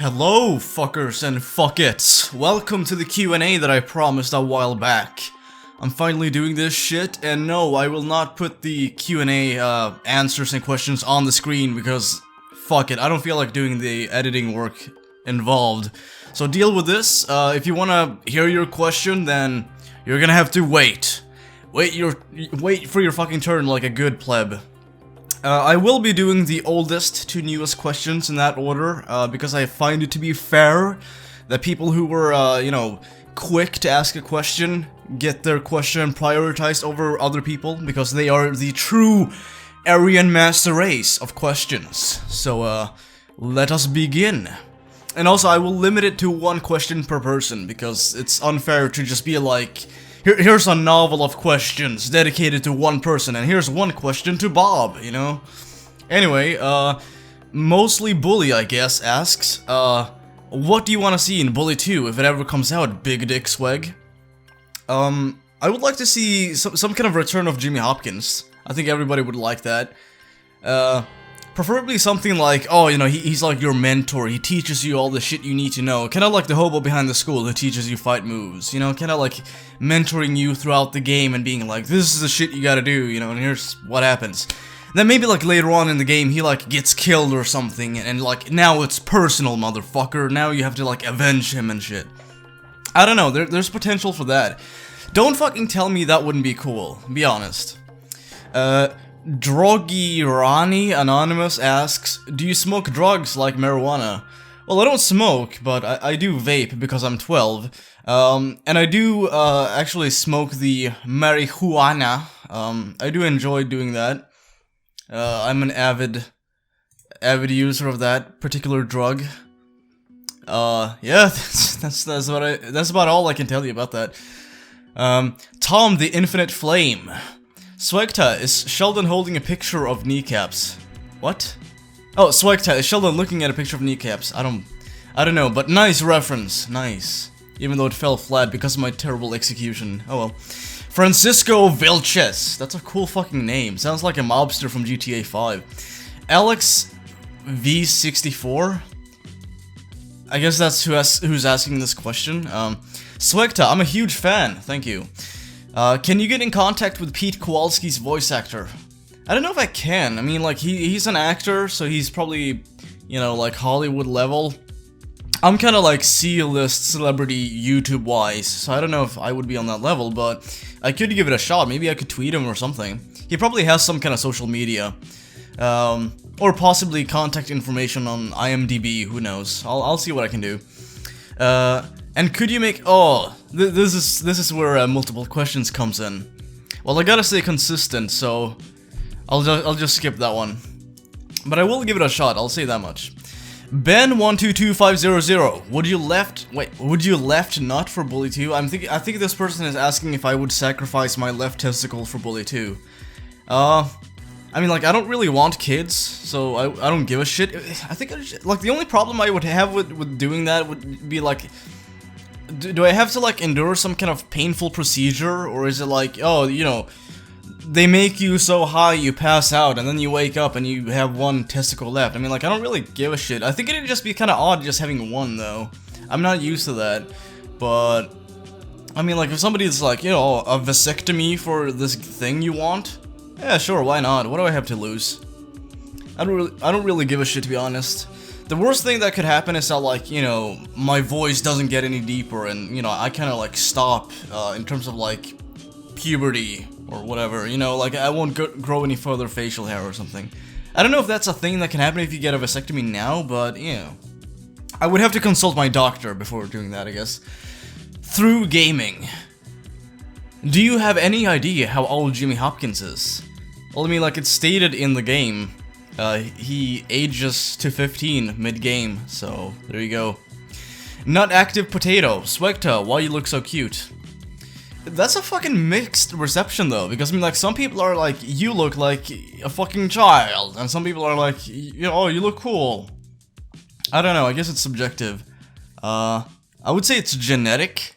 Hello, fuckers and fuckets. Welcome to the Q&A that I promised a while back. I'm finally doing this shit, and no, I will not put the Q&A answers and questions on the screen because fuck it, I don't feel like doing the editing work involved. So deal with this. If you wanna hear your question, then you're gonna have to wait. Wait for your fucking turn like a good pleb. I will be doing the oldest to newest questions in that order, because I find it to be fair that people who were, quick to ask a question get their question prioritized over other people, because they are the true Aryan master race of questions. So, let us begin. And also, I will limit it to one question per person, because it's unfair to just be like, here's a novel of questions dedicated to one person, and here's one question to Bob, you know? Anyway, mostly Bully, I guess, asks, what do you want to see in Bully 2 if it ever comes out, Big Dick Sweg? I would like to see some kind of return of Jimmy Hopkins. I think everybody would like that. Preferably something like, oh, you know, he's like your mentor, he teaches you all the shit you need to know. Kinda like the hobo behind the school who teaches you fight moves, you know, kinda like mentoring you throughout the game and being like, this is the shit you gotta do, you know, and here's what happens. Then maybe like later on in the game he like gets killed or something, and like now it's personal, motherfucker, now you have to like avenge him and shit. I don't know, there's potential for that. Don't fucking tell me that wouldn't be cool, be honest. Droggy Rani Anonymous asks, do you smoke drugs like marijuana? Well, I don't smoke, but I do vape because I'm 12. And I do actually smoke the marijuana. I do enjoy doing that. I'm an avid user of that particular drug. Yeah, that's about all I can tell you about that. Tom the Infinite Flame. SWEGTA, is Sheldon holding a picture of kneecaps? What? Oh, SWEGTA, is Sheldon looking at a picture of kneecaps? I don't know, but nice reference, nice. Even though it fell flat because of my terrible execution. Oh well. Francisco Vilches, that's a cool fucking name. Sounds like a mobster from GTA 5. Alex V64? I guess that's who's asking this question. SWEGTA, I'm a huge fan, thank you. Can you get in contact with Pete Kowalski's voice actor? I don't know if I can. I mean, like, he's an actor, so he's probably, you know, like, Hollywood level. I'm kind of like C-list celebrity YouTube-wise, so I don't know if I would be on that level, but I could give it a shot. Maybe I could tweet him or something. He probably has some kind of social media. Or possibly contact information on IMDb, who knows. I'll see what I can do. And could you make... Oh, this is where multiple questions comes in. Well, I gotta stay consistent, so I'll just skip that one. But I will give it a shot, I'll say that much. Ben122500, would you left nut for Bully 2? I think this person is asking if I would sacrifice my left testicle for Bully 2. I mean, like, I don't really want kids, so I don't give a shit. I think, like, the only problem I would have with doing that would be, like, do I have to, like, endure some kind of painful procedure, or is it like, oh, you know, they make you so high you pass out, and then you wake up and you have one testicle left? I mean, like, I don't really give a shit. I think it'd just be kind of odd just having one, though. I'm not used to that, but, I mean, like, if somebody's like, you know, a vasectomy for this thing you want, yeah, sure, why not? What do I have to lose? I don't really give a shit, to be honest. The worst thing that could happen is that, like, you know, my voice doesn't get any deeper, and, you know, I kind of, like, stop, in terms of, like, puberty, or whatever, you know, like, I won't grow any further facial hair or something. I don't know if that's a thing that can happen if you get a vasectomy now, but, you know, I would have to consult my doctor before doing that, I guess. Through gaming. Do you have any idea how old Jimmy Hopkins is? Well, I mean, like, it's stated in the game. He ages to 15 mid-game, so there you go. Not active potato. SWEGTA, why you look so cute? That's a fucking mixed reception, though, because, I mean, like, some people are like, you look like a fucking child, and some people are like, you know, oh, you look cool. I don't know, I guess it's subjective. I would say it's genetic.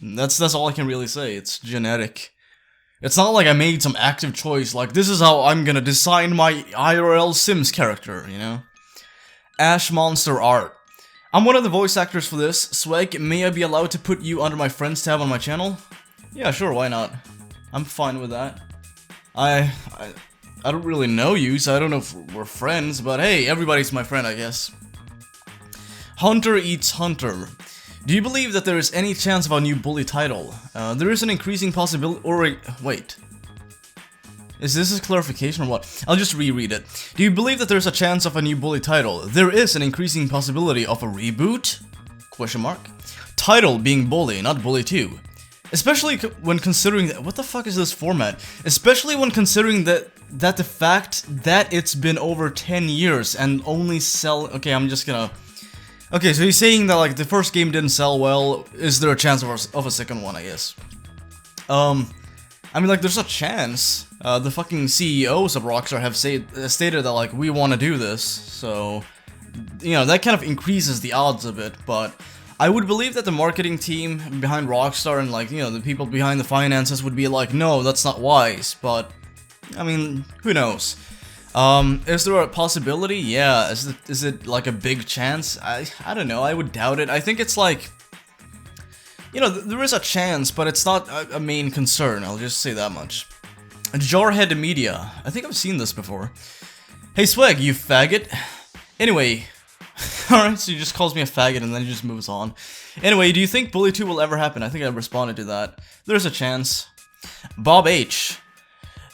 That's all I can really say, it's genetic. It's not like I made some active choice, like, this is how I'm gonna design my IRL Sims character, you know? Ash Monster Art. I'm one of the voice actors for this. Sweg, may I be allowed to put you under my friends tab on my channel? Yeah, sure, why not? I'm fine with that. I don't really know you, so I don't know if we're friends, but hey, everybody's my friend, I guess. Hunter eats Hunter. Do you believe that there is any chance of a new bully title? There is an increasing possibility, or wait. Is this a clarification or what? I'll just reread it. Do you believe that there's a chance of a new bully title? There is an increasing possibility of a reboot? Question mark. Title being Bully, not Bully 2. Especially when considering that— what the fuck is this format? Especially when considering that the fact that it's been over 10 years and only sell— okay, I'm just gonna— okay, so he's saying that like the first game didn't sell well. Is there a chance of a second one, I guess? I mean, like, there's a chance. The fucking CEOs of Rockstar have stated that, like, we want to do this, so, you know, that kind of increases the odds a bit, but I would believe that the marketing team behind Rockstar and, like, you know, the people behind the finances would be like, no, that's not wise, but, I mean, who knows? Is there a possibility? Yeah. Is it like a big chance? I don't know, I would doubt it. I think it's like— you know, there is a chance, but it's not a main concern, I'll just say that much. Jarhead Media. I think I've seen this before. Hey Sweg, you faggot. Anyway. Alright, so he just calls me a faggot and then he just moves on. Anyway, do you think Bully 2 will ever happen? I think I responded to that. There's a chance. Bob H.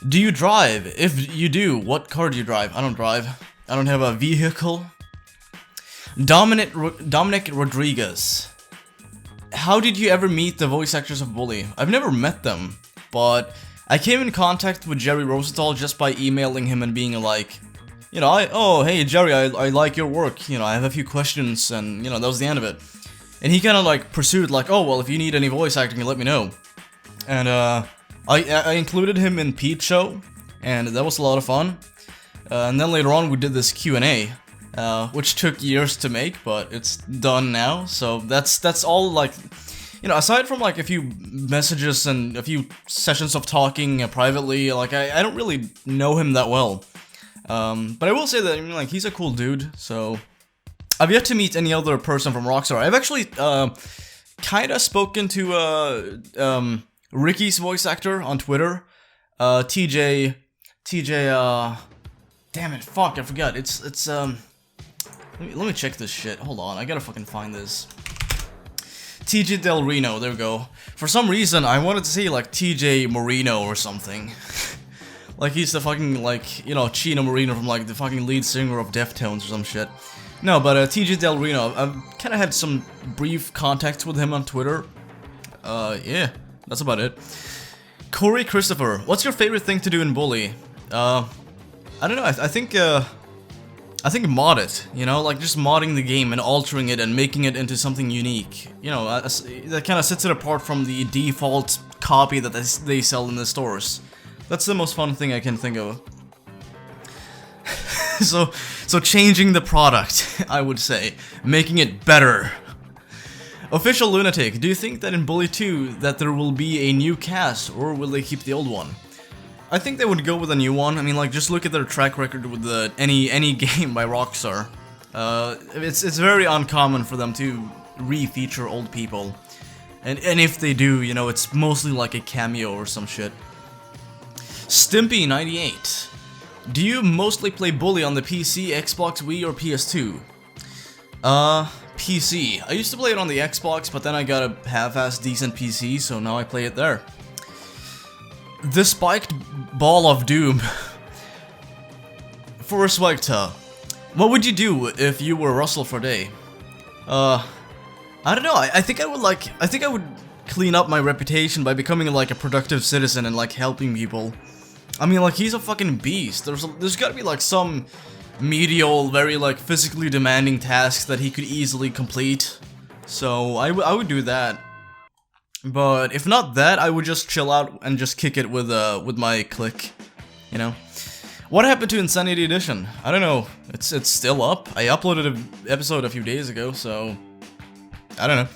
Do you drive? If you do, what car do you drive? I don't drive. I don't have a vehicle. Dominic Rodriguez. How did you ever meet the voice actors of Bully? I've never met them, but I came in contact with Jerry Rosenthal just by emailing him and being like, you know, oh, hey Jerry, I like your work, you know, I have a few questions, and, you know, that was the end of it. And he kind of like pursued like, oh, well, if you need any voice acting, let me know. And I included him in Pete's show, and that was a lot of fun. And then later on we did this Q&A. Which took years to make, but it's done now, so that's all, like, you know, aside from like a few messages and a few sessions of talking privately, like, I don't really know him that well, but I will say that, I mean, like, he's a cool dude, so I've yet to meet any other person from Rockstar. I've actually, kinda spoken to, Ricky's voice actor on Twitter, TJ, damn it, fuck, I forgot, it's let me check this shit. Hold on, I gotta fucking find this. TJ Del Reno, there we go. For some reason, I wanted to say like TJ Marino or something. Like he's the fucking, like, you know, Chino Marino from like the fucking lead singer of Deftones or some shit. No, but TJ Del Reno, I've kind of had some brief contacts with him on Twitter. Yeah, that's about it. Corey Christopher, what's your favorite thing to do in Bully? I don't know, I think mod it, you know, like just modding the game and altering it and making it into something unique. You know, that kind of sets it apart from the default copy that they sell in the stores. That's the most fun thing I can think of. so changing the product, I would say. Making it better. Official Lunatic, do you think that in Bully 2 that there will be a new cast, or will they keep the old one? I think they would go with a new one. I mean, like, just look at their track record with any game by Rockstar. It's very uncommon for them to re-feature old people. And if they do, you know, it's mostly like a cameo or some shit. Stimpy98. Do you mostly play Bully on the PC, Xbox, Wii, or PS2? PC. I used to play it on the Xbox, but then I got a half-assed decent PC, so now I play it there. The Spiked Ball of Doom. For SWEGTA, what would you do if you were Russell for a day? I don't know, I think I would clean up my reputation by becoming like a productive citizen and like helping people. I mean, like, he's a fucking beast. There's gotta be like some medial, very like physically demanding tasks that he could easily complete. So I would do that. But if not that, I would just chill out and just kick it with my clique, you know. What happened to Insanity Edition? I don't know. It's still up. I uploaded an episode a few days ago, so I don't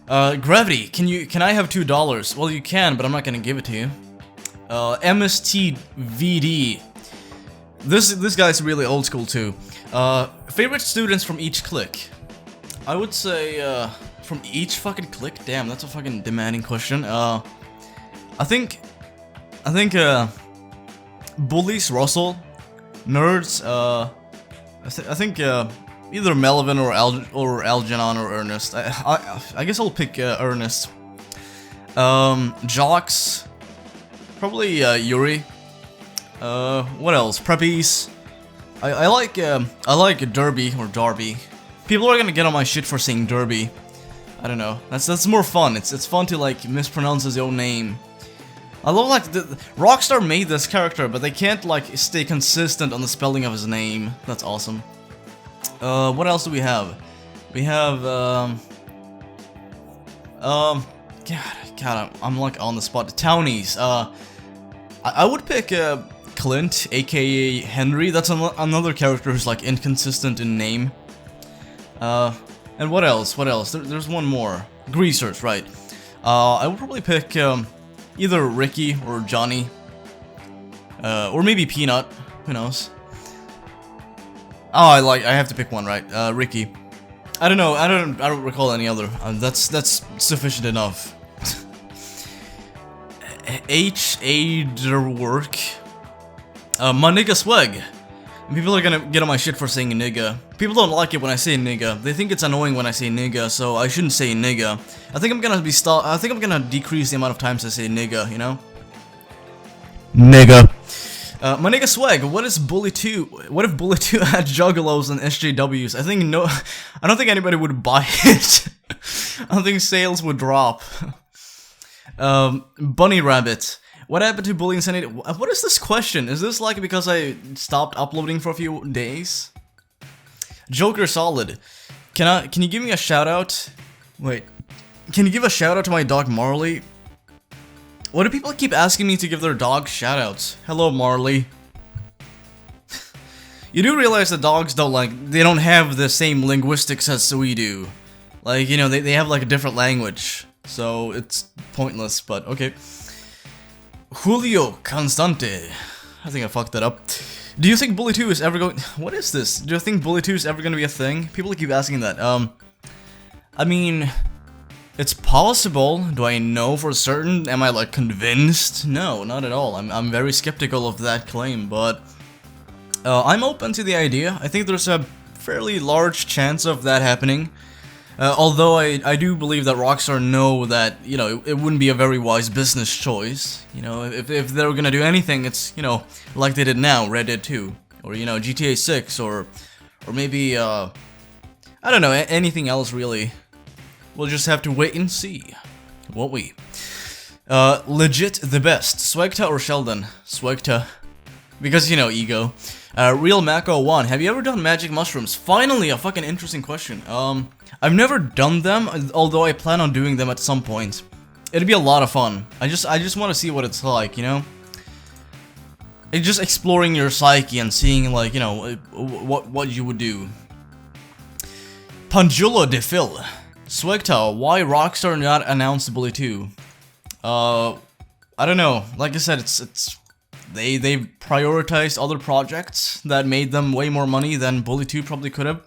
know. Gravity, can I have $2? Well, you can, but I'm not gonna give it to you. MSTVD. This guy's really old school too. Favorite students from each clique. I would say, from each fucking click. Damn, that's a fucking demanding question. I think, bullies, Russell, nerds, I think, either Melvin or Algernon or Ernest. I guess I'll pick, Ernest. Jocks, probably, Yuri. What else? Preppies. I like Derby or Darby. People are gonna get on my shit for saying Derby. I don't know. That's more fun. It's fun to like mispronounce his own name. I love like Rockstar made this character, but they can't like stay consistent on the spelling of his name. That's awesome. What else do we have? We have God, I'm like on the spot. Townies. I would pick Clint, aka Henry. That's another character who's like inconsistent in name. And what else? What else? There's one more. Greasers, right? I would probably pick either Ricky or Johnny, or maybe Peanut. Who knows? Oh, I have to pick one, right? Ricky. I don't know. I don't recall any other. That's sufficient enough. H.A. work. My nigga Sweg. People are gonna get on my shit for saying nigga. People don't like it when I say nigga. They think it's annoying when I say nigga, so I shouldn't say nigga. I think I'm gonna decrease the amount of times I say nigga, you know? Nigga. My nigga Swag, what is Bully 2? What if Bully 2 had Juggalos and SJWs? I don't think anybody would buy it. I don't think sales would drop. Bunny Rabbit. What happened to Bully Insanity? What is this question? Is this like because I stopped uploading for a few days? Joker Solid. Can you give me a shout out? Wait. Can you give a shout out to my dog Marley? Why do people keep asking me to give their dog shout outs? Hello Marley. You do realize that dogs they don't have the same linguistics as we do. Like, you know, they have like a different language. So it's pointless, but okay. Julio Constante. I think I fucked that up. Do you think Bully 2 is ever going... What is this? Do you think Bully 2 is ever going to be a thing? People keep asking that. I mean... It's possible. Do I know for certain? Am I like convinced? No, not at all. I'm very skeptical of that claim, but... I'm open to the idea. I think there's a fairly large chance of that happening. Although I do believe that Rockstar know that, you know, it wouldn't be a very wise business choice. You know, if they were gonna do anything, it's, you know, like they did now, Red Dead 2. Or, you know, GTA 6, or maybe, I don't know, anything else really. We'll just have to wait and see, won't we? Legit the best, SWEGTA or Sheldon? SWEGTA. Because, you know, ego. Real Mako 1, have you ever done magic mushrooms? Finally, a fucking interesting question. I've never done them, although I plan on doing them at some point. It'd be a lot of fun. I just want to see what it's like, you know? It's just exploring your psyche and seeing, like, you know, what you would do. Panjulo de Phil. SWEGTA, why Rockstar not announced Bully 2? I don't know. Like I said, they prioritized other projects that made them way more money than Bully 2 probably could have.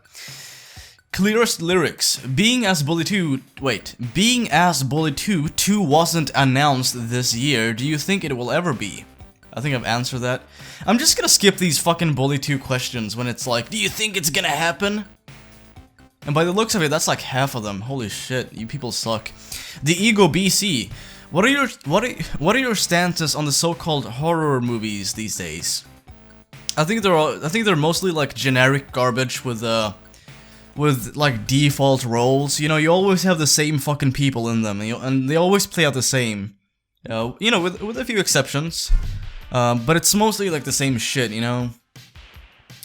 Clearest lyrics. Being as Bully 2 2 wasn't announced this year, do you think it will ever be? I think I've answered that. I'm just gonna skip these fucking Bully 2 questions when it's like, do you think it's gonna happen? And by the looks of it, that's like half of them. Holy shit, you people suck. The Ego BC. What are your stances on the so-called horror movies these days? I think they're mostly like generic garbage with like default roles. You know, you always have the same fucking people in them, and they always play out the same. You know, with a few exceptions. But it's mostly like the same shit, you know.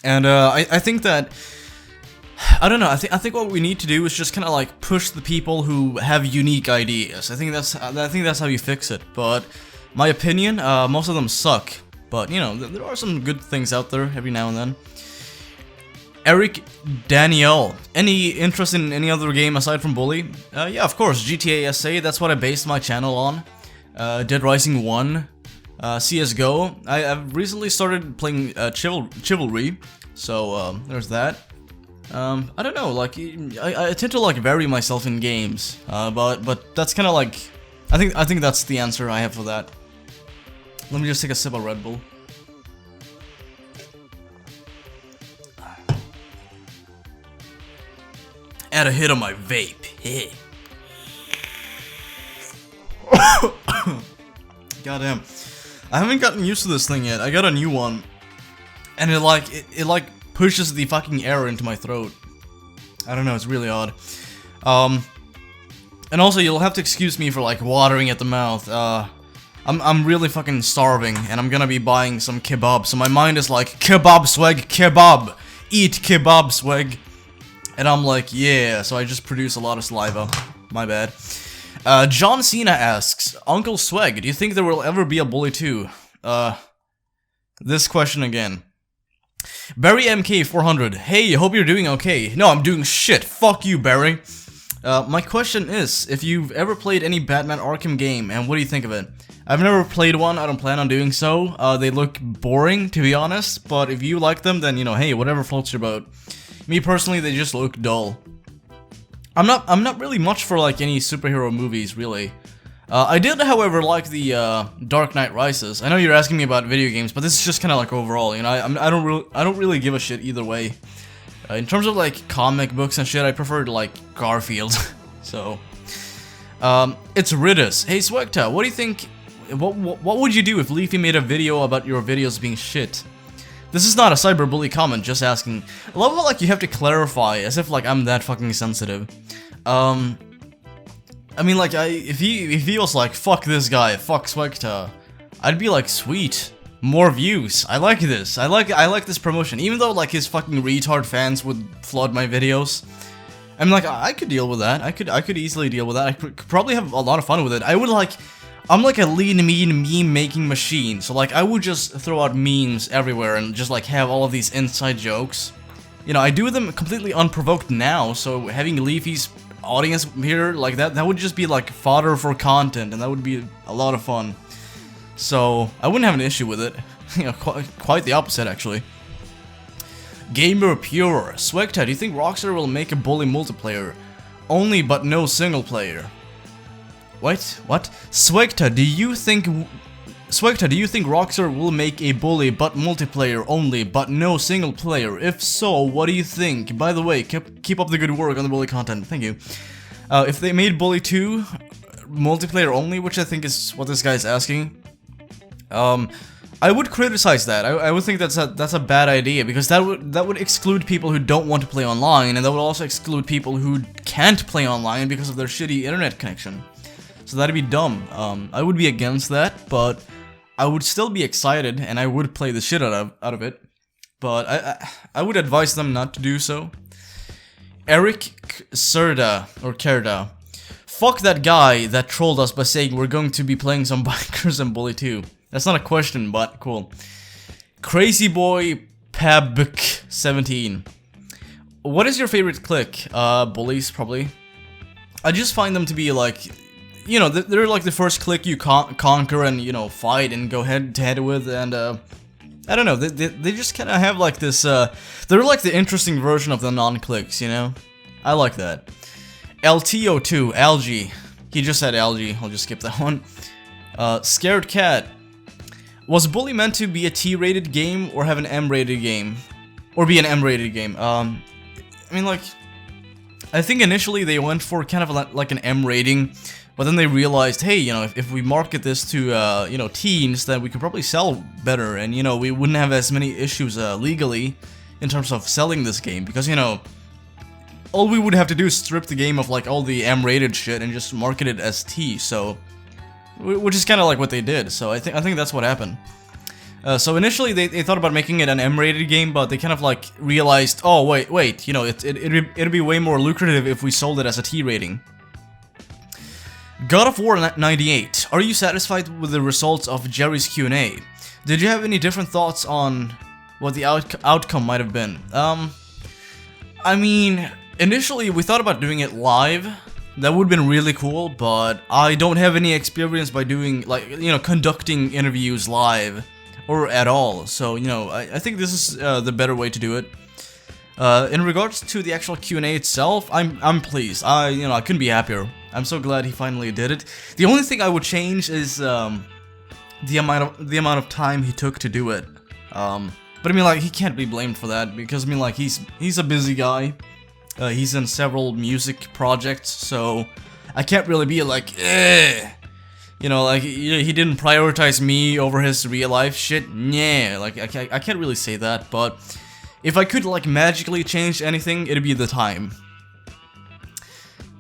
And I think that, I don't know. I think what we need to do is just kind of like push the people who have unique ideas. I think that's how you fix it. But my opinion, most of them suck. But you know, there are some good things out there every now and then. Eric Daniel, any interest in any other game aside from Bully? Yeah, of course. GTA SA. That's what I based my channel on. Dead Rising 1. CS:GO. I've recently started playing Chivalry. So there's that. I don't know, like, I tend to, like, vary myself in games, but that's kind of like, I think that's the answer I have for that. Let me just take a sip of Red Bull. Add a hit of my vape, hey. Goddamn. I haven't gotten used to this thing yet. I got a new one. And it like pushes the fucking air into my throat. I don't know, it's really odd. And also you'll have to excuse me for like watering at the mouth. I'm really fucking starving and I'm gonna be buying some kebab. So my mind is like, kebab swag, kebab. Eat kebab swag. And I'm like, yeah, so I just produce a lot of saliva. My bad. John Cena asks, Uncle Swag, do you think there will ever be a Bully 2? This question again. Barry MK400, hey, hope you're doing okay. No, I'm doing shit. Fuck you, Barry. My question is, if you've ever played any Batman Arkham game, and what do you think of it? I've never played one, I don't plan on doing so. They look boring, to be honest, but if you like them, then, you know, hey, whatever floats your boat. Me personally, they just look dull. I'm not really much for like any superhero movies, really. I did, however, like the Dark Knight Rises. I know you're asking me about video games, but this is just kind of like overall, you know. I don't really give a shit either way. In terms of like comic books and shit, I prefer like Garfield. So, it's Ridus. Hey SWEGTA, what do you think? What would you do if Leafy made a video about your videos being shit? This is not a cyberbully comment, just asking. I love how, like, you have to clarify, as if, like, I'm that fucking sensitive. I mean, like, if he was like, fuck this guy, fuck SWEGTA, I'd be like, sweet, more views, I like this, I like this promotion, even though, like, his fucking retard fans would flood my videos. I mean, like, I could deal with that, I could easily deal with that, I could probably have a lot of fun with it. I would, like, I'm like a lean, mean, meme-making machine, so like I would just throw out memes everywhere and just like have all of these inside jokes. You know, I do them completely unprovoked now, so having Leafy's audience here like that would just be like fodder for content, and that would be a lot of fun. So I wouldn't have an issue with it. You know, quite the opposite actually. Gamer Pure, SWEGTA, do you think Rockstar will make a Bully multiplayer? Only but no single player. What? SWEGTA, do you think Rockstar will make a Bully but multiplayer only, but no single player? If so, what do you think? By the way, keep up the good work on the Bully content. Thank you. If they made Bully 2 multiplayer only, which I think is what this guy's asking, I would criticize that. I would think that's a bad idea, because that would exclude people who don't want to play online, and that would also exclude people who can't play online because of their shitty internet connection. So that'd be dumb. I would be against that, but I would still be excited, and I would play the shit out of it. But I would advise them not to do so. Eric Serda, or Kerda. Fuck that guy that trolled us by saying we're going to be playing some bikers and Bully 2. That's not a question, but cool. Crazy Boy Pabk17. What is your favorite clique? Bullies, probably. I just find them to be like, you know, they're like the first clique you conquer and, you know, fight and go head to head with, and I don't know, they just kind of have like this, they're like the interesting version of the non-cliques, you know? I like that. LTO2, Algae. He just said Algae, I'll just skip that one. Scared Cat. Was Bully meant to be a T-rated game or have an M-rated game? Or be an M-rated game? I mean, like, I think initially they went for kind of like an M rating, but then they realized, hey, you know, if we market this to, you know, teens, then we could probably sell better, and, you know, we wouldn't have as many issues legally in terms of selling this game, because, you know, all we would have to do is strip the game of, like, all the M-rated shit and just market it as T, so, which is kind of like what they did, so I think that's what happened. So initially they thought about making it an M-rated game, but they kind of like realized, oh wait, you know, it'd be way more lucrative if we sold it as a T rating. God of War 98. Are you satisfied with the results of Jerry's Q&A? Did you have any different thoughts on what the outcome might have been? I mean, initially we thought about doing it live. That would have been really cool, but I don't have any experience by doing, like, you know, conducting interviews live. Or at all, so, you know, I think this is the better way to do it. In regards to the actual Q&A itself, I'm pleased. I couldn't be happier. I'm so glad he finally did it. The only thing I would change is the amount of time he took to do it. But I mean, like, he can't be blamed for that because I mean, like, he's a busy guy. He's in several music projects, so I can't really be like, you know, like, he didn't prioritize me over his real life shit. Yeah, like, I can't really say that, but if I could, like, magically change anything, it'd be the time.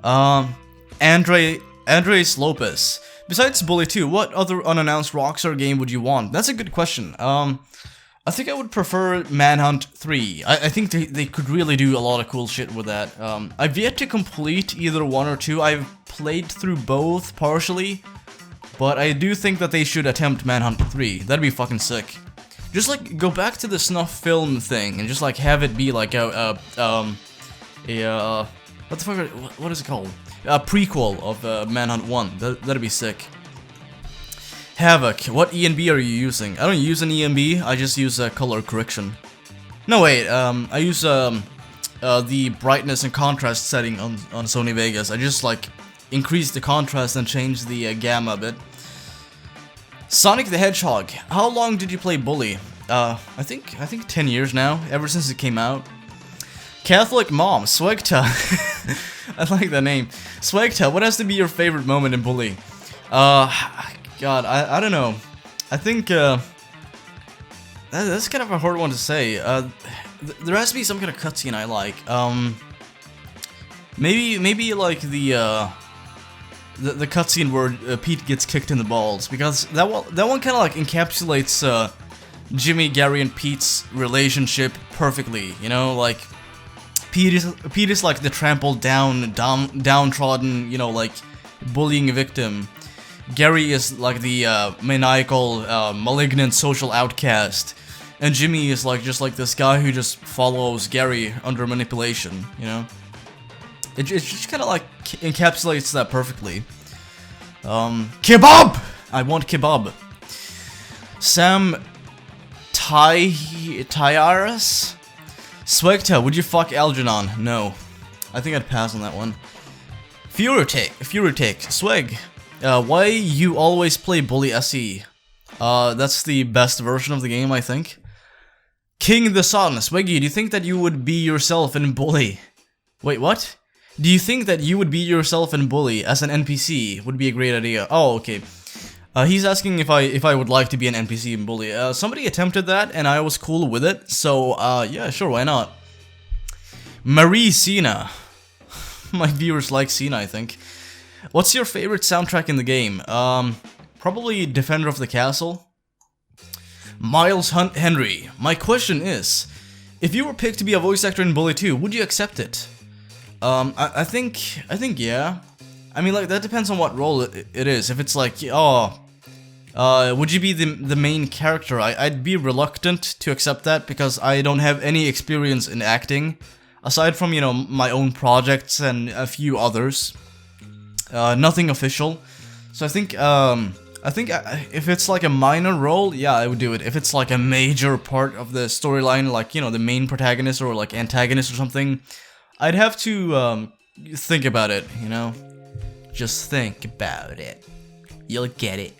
Andres Lopez. Besides Bully 2, what other unannounced Rockstar game would you want? That's a good question. I think I would prefer Manhunt 3. I think they could really do a lot of cool shit with that. I've yet to complete either 1 or 2. I've played through both partially, but I do think that they should attempt Manhunt 3. That'd be fucking sick. Just like go back to the snuff film thing and just like have it be like what the fuck? What is it called? A prequel of Manhunt 1. That'd be sick. Havoc, what ENB are you using? I don't use an ENB, I just use color correction. No wait, I use the brightness and contrast setting on Sony Vegas. I just like increase the contrast and change the gamma a bit. Sonic the Hedgehog, how long did you play Bully? I think 10 years now, ever since it came out. Catholic Mom, SWEGTA. I like that name. SWEGTA, what has to be your favorite moment in Bully? God, I don't know. I think, that's kind of a hard one to say. There has to be some kind of cutscene I like. Maybe like the cutscene where Pete gets kicked in the balls, because that one kind of like encapsulates Jimmy, Gary, and Pete's relationship perfectly. You know, like Pete is like the trampled downtrodden, you know, like bullying victim. Gary is like the maniacal, malignant social outcast, and Jimmy is like just like this guy who just follows Gary under manipulation. You know, it just kind of like encapsulates that perfectly. Kebab! I want kebab. Sam Tyaras? SWEGTA, would you fuck Algernon? No. I think I'd pass on that one. Furytake, Sweg. Why you always play Bully SE? That's the best version of the game, I think. King the Sun, Sweggy, do you think that you would be yourself in Bully? Wait, what? Do you think that you would be yourself in Bully as an NPC? Would be a great idea. Oh, okay. He's asking if I would like to be an NPC in Bully. Somebody attempted that, and I was cool with it, so, yeah, sure, why not? Marie Cena. My viewers like Cena, I think. What's your favorite soundtrack in the game? Probably Defender of the Castle. Miles Henry. My question is, if you were picked to be a voice actor in Bully 2, would you accept it? I think yeah. I mean, like, that depends on what role it is. If it's like, would you be the main character? I'd be reluctant to accept that because I don't have any experience in acting, aside from, you know, my own projects and a few others. Nothing official. So I think if it's like a minor role, yeah, I would do it. If it's like a major part of the storyline, like, you know, the main protagonist or like antagonist or something, I'd have to think about it, you know? Just think about it. You'll get it.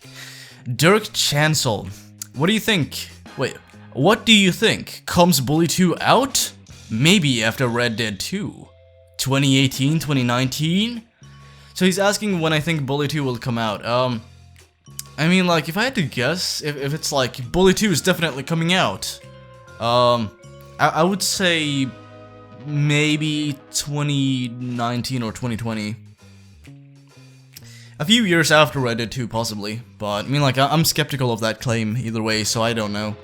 Dirk Chancel, what do you think? Wait, what do you think? Comes Bully 2 out? Maybe after Red Dead 2. 2018, 2019? So he's asking when I think Bully 2 will come out. I mean, like, if I had to guess, if it's like Bully 2 is definitely coming out, I would say maybe 2019 or 2020. A few years after Red Dead 2, possibly, but I mean, like, I'm skeptical of that claim either way, so I don't know.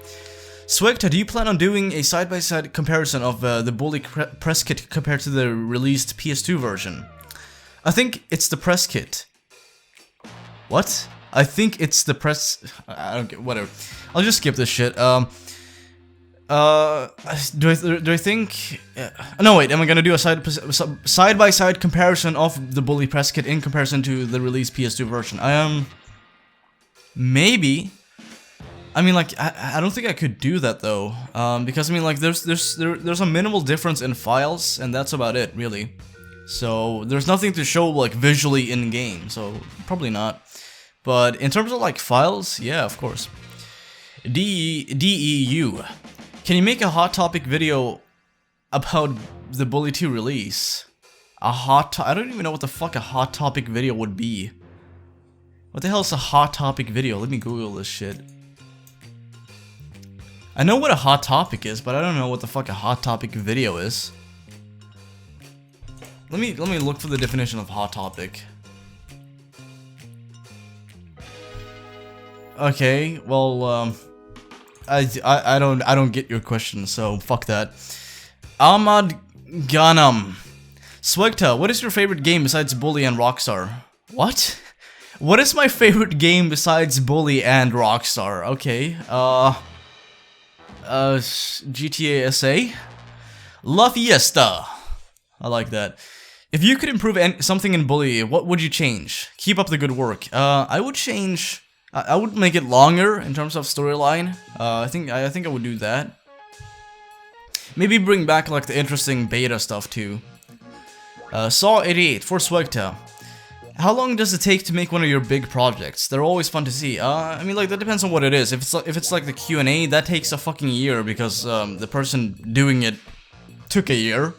SWEGTA, do you plan on doing a side-by-side comparison of the Bully press kit compared to the released PS2 version? I think it's the press kit. What? I think it's the press... I don't get... whatever. I'll just skip this shit. Do I think... no, wait, am I gonna do a side-by-side comparison of the Bully press kit in comparison to the released PS2 version? Maybe. I mean, like, I don't think I could do that though, because I mean, like, there's a minimal difference in files, and that's about it, really. So there's nothing to show like visually in game, so probably not. But in terms of like files, yeah, of course. DEU, can you make a hot topic video about the Bully 2 release? I don't even know what the fuck a hot topic video would be. What the hell is a hot topic video? Let me Google this shit. I know what a hot topic is, but I don't know what the fuck a hot topic video is. Let me look for the definition of hot topic. Okay, well, I don't get your question, so fuck that. Ahmad Ghanam, SWEGTA, what is your favorite game besides Bully and Rockstar? What? What is my favorite game besides Bully and Rockstar? Okay, GTA SA? La Fiesta. I like that. If you could improve something in Bully, what would you change? Keep up the good work. I would change. I would make it longer in terms of storyline. I think I would do that. Maybe bring back like the interesting beta stuff too. Saw 88 for SWEGTA. How long does it take to make one of your big projects? They're always fun to see. I mean, like, that depends on what it is. If it's like the Q&A, that takes a fucking year because the person doing it took a year.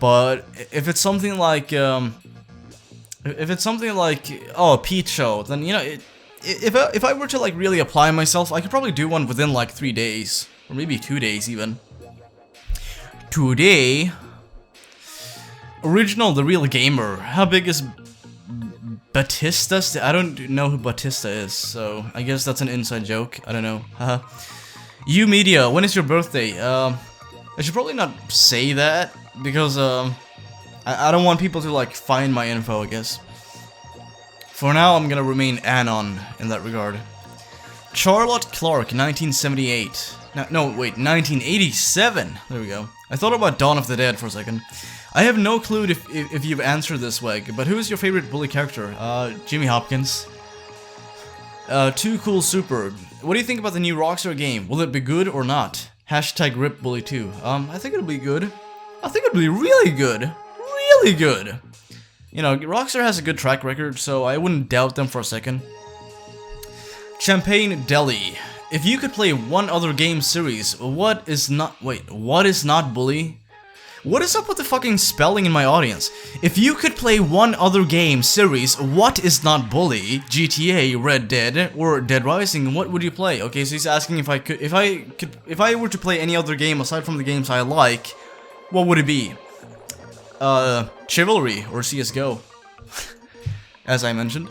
But if it's something like oh, a Pete show, then you know, if I were to like really apply myself, I could probably do one within like 3 days or maybe 2 days even. Today, original The Real Gamer. How big is Batista? I don't know who Batista is, so I guess that's an inside joke. I don't know. Haha. You Media, when is your birthday? I should probably not say that because I don't want people to like find my info, I guess. For now, I'm gonna remain anon in that regard. Charlotte Clark, 1978. No, wait, 1987. There we go. I thought about Dawn of the Dead for a second. I have no clue if you've answered this, Weg, but who is your favorite Bully character? Jimmy Hopkins. Too Cool Super. What do you think about the new Rockstar game? Will it be good or not? Hashtag RIP Bully 2. I think it'll be good. I think it'll be really good. Really good. You know, Rockstar has a good track record, so I wouldn't doubt them for a second. Champagne Deli. If you could play one other game series, what is not Bully? What is up with the fucking spelling in my audience? If you could play one other game series, what is not Bully, GTA, Red Dead, or Dead Rising, what would you play? Okay, so he's asking if I were to play any other game aside from the games I like, what would it be? Chivalry or CS:GO, as I mentioned.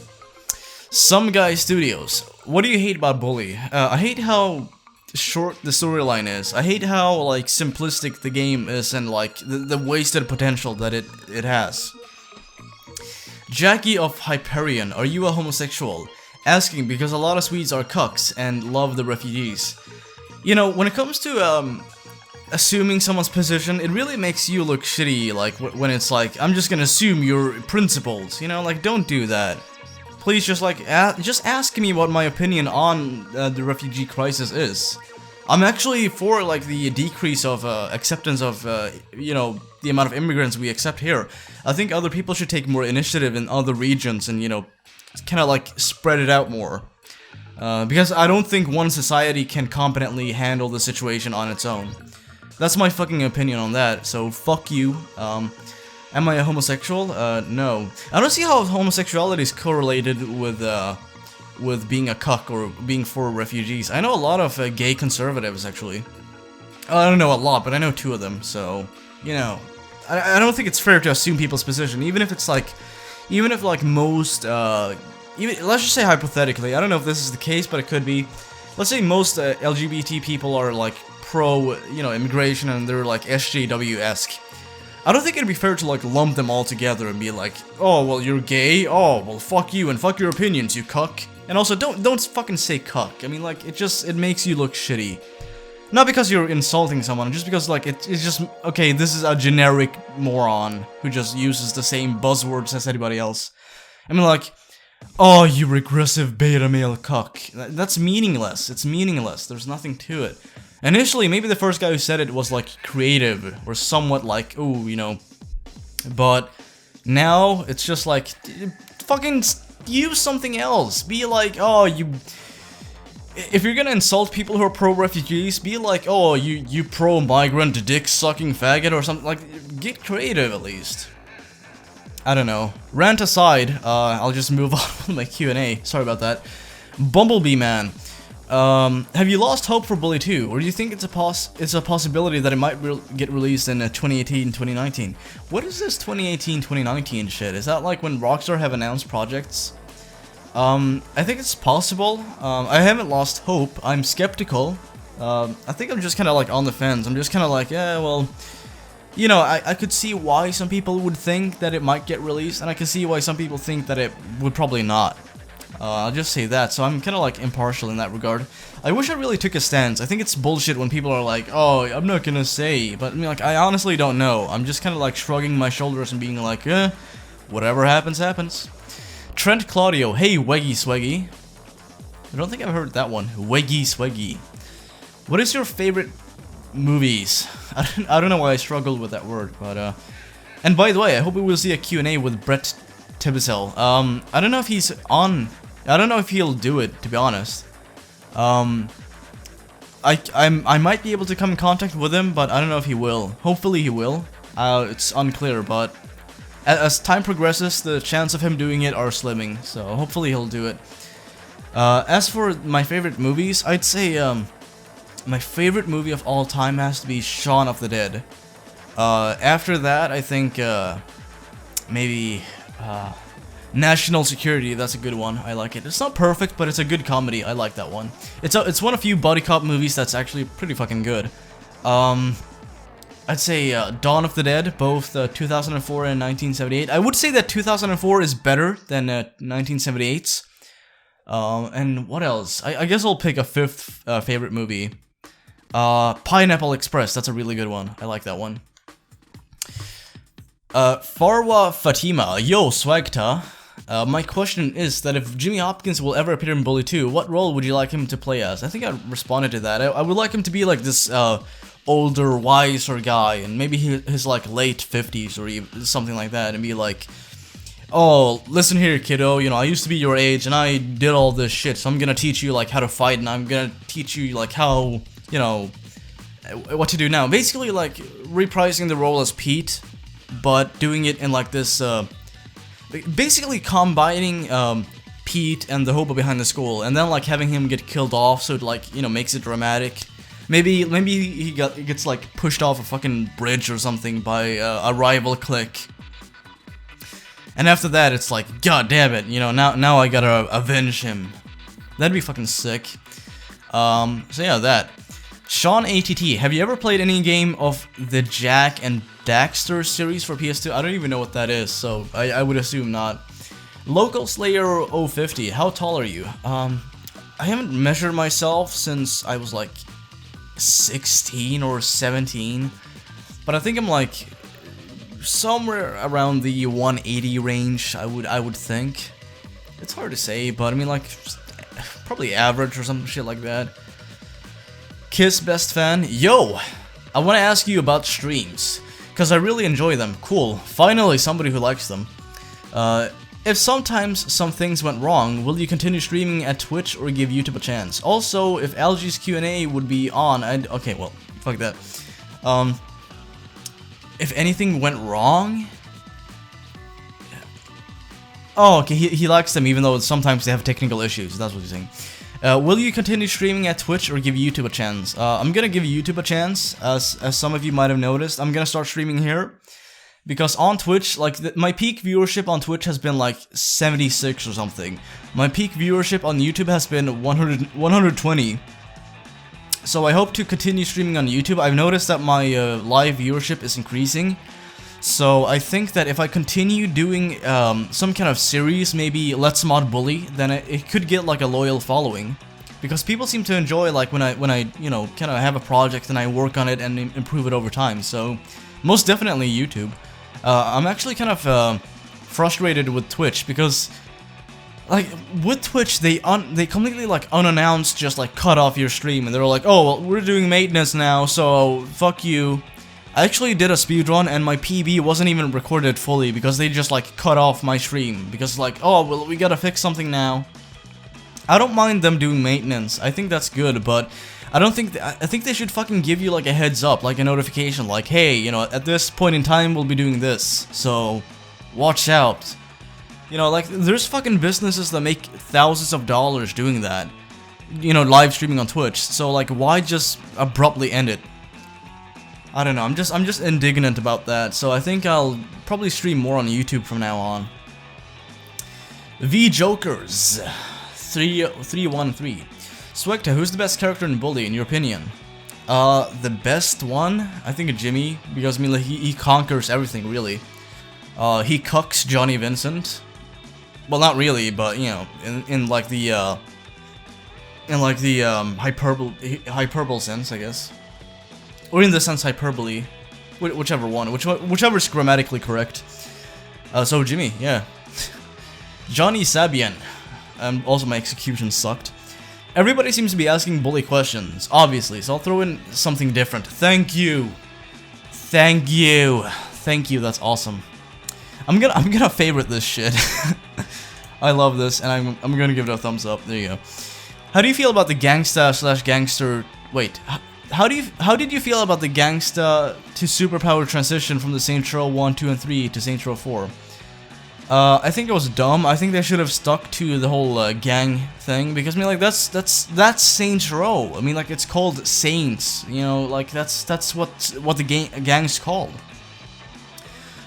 Some Guy Studios. What do you hate about Bully? I hate how short the storyline is. I hate how like simplistic the game is and like the wasted potential that it has. Jackie of Hyperion, are you a homosexual? Asking because a lot of Swedes are cucks and love the refugees. You know, when it comes to assuming someone's position, it really makes you look shitty, like when it's like, I'm just gonna assume you're principled, you know, like don't do that. Please just like, just ask me what my opinion on the refugee crisis is. I'm actually for like the decrease of acceptance of, you know, the amount of immigrants we accept here. I think other people should take more initiative in other regions and, you know, kind of like spread it out more. Because I don't think one society can competently handle the situation on its own. That's my fucking opinion on that, so fuck you. Am I a homosexual? No. I don't see how homosexuality is correlated with being a cuck or being for refugees. I know a lot of gay conservatives, actually. I don't know a lot, but I know 2 of them, so, you know. I don't think it's fair to assume people's position, even if it's like, most, let's just say hypothetically, I don't know if this is the case, but it could be. Let's say most LGBT people are like pro, you know, immigration and they're like SJW-esque. I don't think it'd be fair to like lump them all together and be like, oh, well, you're gay, oh, well, fuck you and fuck your opinions, you cuck. And also, don't fucking say cuck. I mean, like, it makes you look shitty. Not because you're insulting someone, just because, like, it's just, okay, this is a generic moron who just uses the same buzzwords as anybody else. I mean, like, Oh, you regressive beta male cuck. That's meaningless. It's meaningless. There's nothing to it. Initially, maybe the first guy who said it was like creative or somewhat like, ooh, you know. But now it's just like, fucking use something else. Be like, oh, you. If you're gonna insult people who are pro-refugees, be like, oh, you pro-migrant dick-sucking faggot or something. Like, get creative at least. I don't know. Rant aside, I'll just move on with my Q&A. Sorry about that. Bumblebee Man. Have you lost hope for Bully 2? Or do you think it's a possibility that it might get released in 2018-2019? What is this 2018-2019 shit? Is that like when Rockstar have announced projects? I think it's possible. I haven't lost hope. I'm skeptical. I think I'm just kind of like on the fence. I'm just kind of like, yeah, well, you know, I could see why some people would think that it might get released, and I can see why some people think that it would probably not. I'll just say that, so I'm kind of like impartial in that regard. I wish I really took a stance. I think it's bullshit when people are like, oh, I'm not gonna say, but I mean, like, I honestly don't know. I'm just kind of like shrugging my shoulders and being like, whatever happens, happens. Trent Claudio, hey, Weggy Sweggy. I don't think I've heard that one. Weggy Sweggy. What is your favorite movies? I don't know why I struggled with that word, but, and by the way, I hope we will see a Q&A with Brett Tibicel. I don't know if he's on. I don't know if he'll do it, to be honest. I might be able to come in contact with him, but I don't know if he will. Hopefully he will. It's unclear, but as time progresses, the chance of him doing it are slimming, so hopefully he'll do it. As for my favorite movies, I'd say my favorite movie of all time has to be Shaun of the Dead. After that, I think maybe National Security. That's a good one. I like it. It's not perfect, but it's a good comedy. I like that one. It's one of few buddy cop movies that's actually pretty fucking good. I'd say Dawn of the Dead, both 2004 and 1978. I would say that 2004 is better than 1978's. And what else? I guess I'll pick a fifth favorite movie. Pineapple Express. That's a really good one. I like that one. Farwa Fatima. Yo, SWEGTA. My question is that if Jimmy Hopkins will ever appear in Bully 2, what role would you like him to play as? I think I responded to that. I would like him to be like this older, wiser guy, and maybe his like late 50s or even something like that, and be like, oh, listen here, kiddo, you know, I used to be your age, and I did all this shit, so I'm gonna teach you, like, how to fight, and I'm gonna teach you, like, how, you know, what to do now. Basically, like, reprising the role as Pete, but doing it in, like, this, basically combining, Pete and the hobo behind the school, and then, like, having him get killed off, so it, like, you know, makes it dramatic. Maybe he gets, like, pushed off a fucking bridge or something by a rival clique. And after that, it's like, god damn it, you know, now I gotta avenge him. That'd be fucking sick. So yeah, that. Sean ATT, have you ever played any game of the Jak and Daxter series for PS2? I don't even know what that is, so I would assume not. Local Slayer 050, how tall are you? I haven't measured myself since I was like 16 or 17, but I think I'm like somewhere around the 180 range. I would think. It's hard to say, but I mean, like, probably average or some shit like that. Kiss Best Fan, yo, I want to ask you about streams, because I really enjoy them. Cool, finally somebody who likes them. If sometimes some things went wrong, will you continue streaming at Twitch or give YouTube a chance? Also, if Algie's Q&A would be on, okay, well, fuck that. If anything went wrong? Oh, okay, he likes them even though sometimes they have technical issues, that's what he's saying. Will you continue streaming at Twitch or give YouTube a chance? I'm gonna give YouTube a chance, as some of you might have noticed. I'm gonna start streaming here. Because on Twitch, like, my peak viewership on Twitch has been like 76 or something. My peak viewership on YouTube has been 120. So I hope to continue streaming on YouTube. I've noticed that my live viewership is increasing. So I think that if I continue doing some kind of series, maybe Let's Mod Bully, then it could get like a loyal following. Because people seem to enjoy, like, when I you know, kind of have a project and I work on it and improve it over time. So most definitely YouTube. I'm actually kind of frustrated with Twitch because like, with Twitch, they completely, like, unannounced just, like, cut off your stream, and they're like, oh, well, we're doing maintenance now, so fuck you. I actually did a speedrun, and my PB wasn't even recorded fully, because they just, like, cut off my stream, because, like, oh, well, we gotta fix something now. I don't mind them doing maintenance, I think that's good, but I don't think, I think they should fucking give you, like, a heads up, like a notification, like, hey, you know, at this point in time, we'll be doing this, so watch out. You know, like, there's fucking businesses that make thousands of dollars doing that. You know, live streaming on Twitch. So, like, why just abruptly end it? I don't know, I'm just indignant about that. So I think I'll probably stream more on YouTube from now on. V-Jokers 313. SWEGTA, who's the best character in Bully, in your opinion? The best one? I think Jimmy, because, I mean, like, he conquers everything, really. He cucks Johnny Vincent. Well, not really, but, you know, in like the hyperbole sense, I guess. Or in the sense hyperbole. Whichever one. Whichever is grammatically correct. So Jimmy, yeah. Johnny Sabian. Also, my execution sucked. Everybody seems to be asking Bully questions, obviously, so I'll throw in something different. Thank you. Thank you. Thank you, that's awesome. I'm gonna favorite this shit. I love this, and I'm gonna give it a thumbs up. There you go. How do you feel about the gangsta/gangster? Wait, how did you feel about the gangsta to superpower transition from the Saints Row 1, 2, and 3 to Saints Row 4? I think it was dumb. I think they should have stuck to the whole gang thing, because I mean, like, that's Saints Row. I mean, like, it's called Saints. You know, like, that's what the gang's called.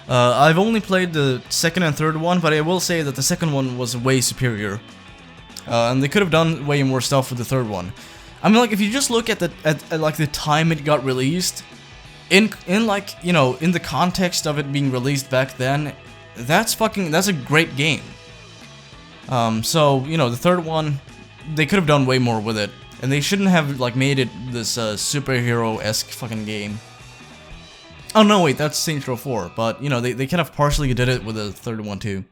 I've only played the second and third one, but I will say that the second one was way superior. And they could have done way more stuff with the third one. I mean, like, if you just look at like the time it got released, in like, you know, in the context of it being released back then, that's a great game. So, you know, the third one, they could have done way more with it, and they shouldn't have, like, made it this superhero-esque fucking game. Oh no, wait, that's Saints Row 4, but, you know, they kind of partially did it with the third one too.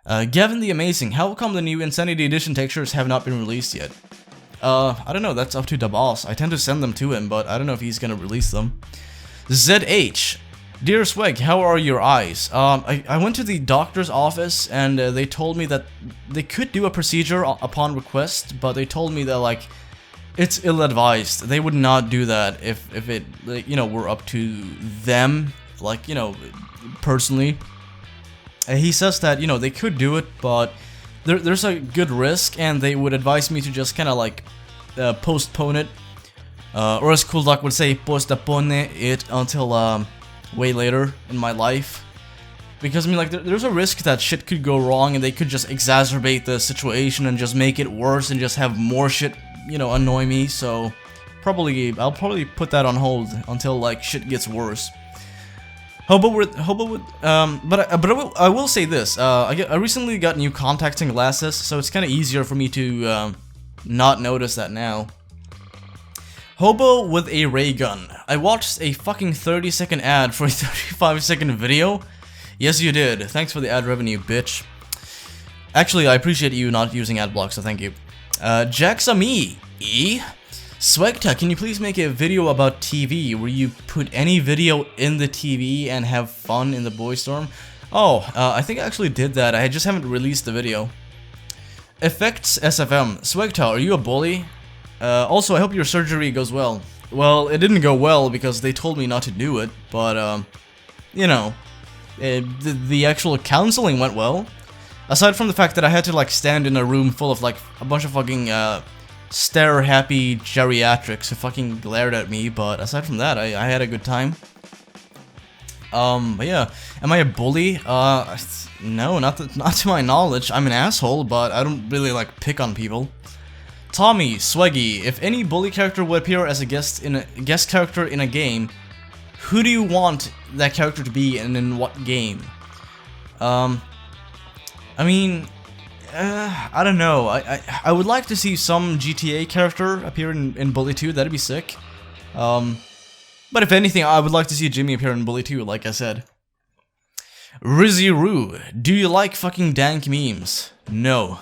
Gavin the Amazing, how come the new Insanity Edition textures have not been released yet? I don't know, that's up to the boss. I tend to send them to him, but I don't know if he's gonna release them. ZH, Dear Sweg, how are your eyes? I went to the doctor's office, and they told me that they could do a procedure upon request, but they told me that, like, it's ill-advised. They would not do that if it, like, you know, were up to them, like, you know, personally. He says that, you know, they could do it, but there's a good risk, and they would advise me to just kind of, like, postpone it. Or as Cool Doc would say, postpone it until, way later in my life. Because, I mean, like, there's a risk that shit could go wrong, and they could just exacerbate the situation and just make it worse and just have more shit, you know, annoy me. So I'll probably put that on hold until, like, shit gets worse. But I will say this, I recently got new contacting glasses, so it's kind of easier for me to not notice that now. Hobo with a ray gun. I watched a fucking 30-second ad for a 35-second video. Yes, you did. Thanks for the ad revenue, bitch. Actually, I appreciate you not using ad blocks, so thank you. Jaxami E. SWEGTA, can you please make a video about TV where you put any video in the TV and have fun in the boy storm? Oh, I think I actually did that. I just haven't released the video. Effects SFM. SWEGTA, are you a bully? Also, I hope your surgery goes well. Well, it didn't go well because they told me not to do it, but, you know, the actual counseling went well. Aside from the fact that I had to, like, stand in a room full of, like, a bunch of fucking, stare-happy geriatrics who fucking glared at me, but aside from that, I had a good time. But yeah, am I a bully? No, not to my knowledge. I'm an asshole, but I don't really, like, pick on people. Tommy, Sweggy, if any bully character would appear as a guest character in a game, who do you want that character to be and in what game? I mean, I don't know. I would like to see some GTA character appear in Bully 2. That'd be sick. But if anything, I would like to see Jimmy appear in Bully 2, like I said. Rizzy-Roo, do you like fucking dank memes? No.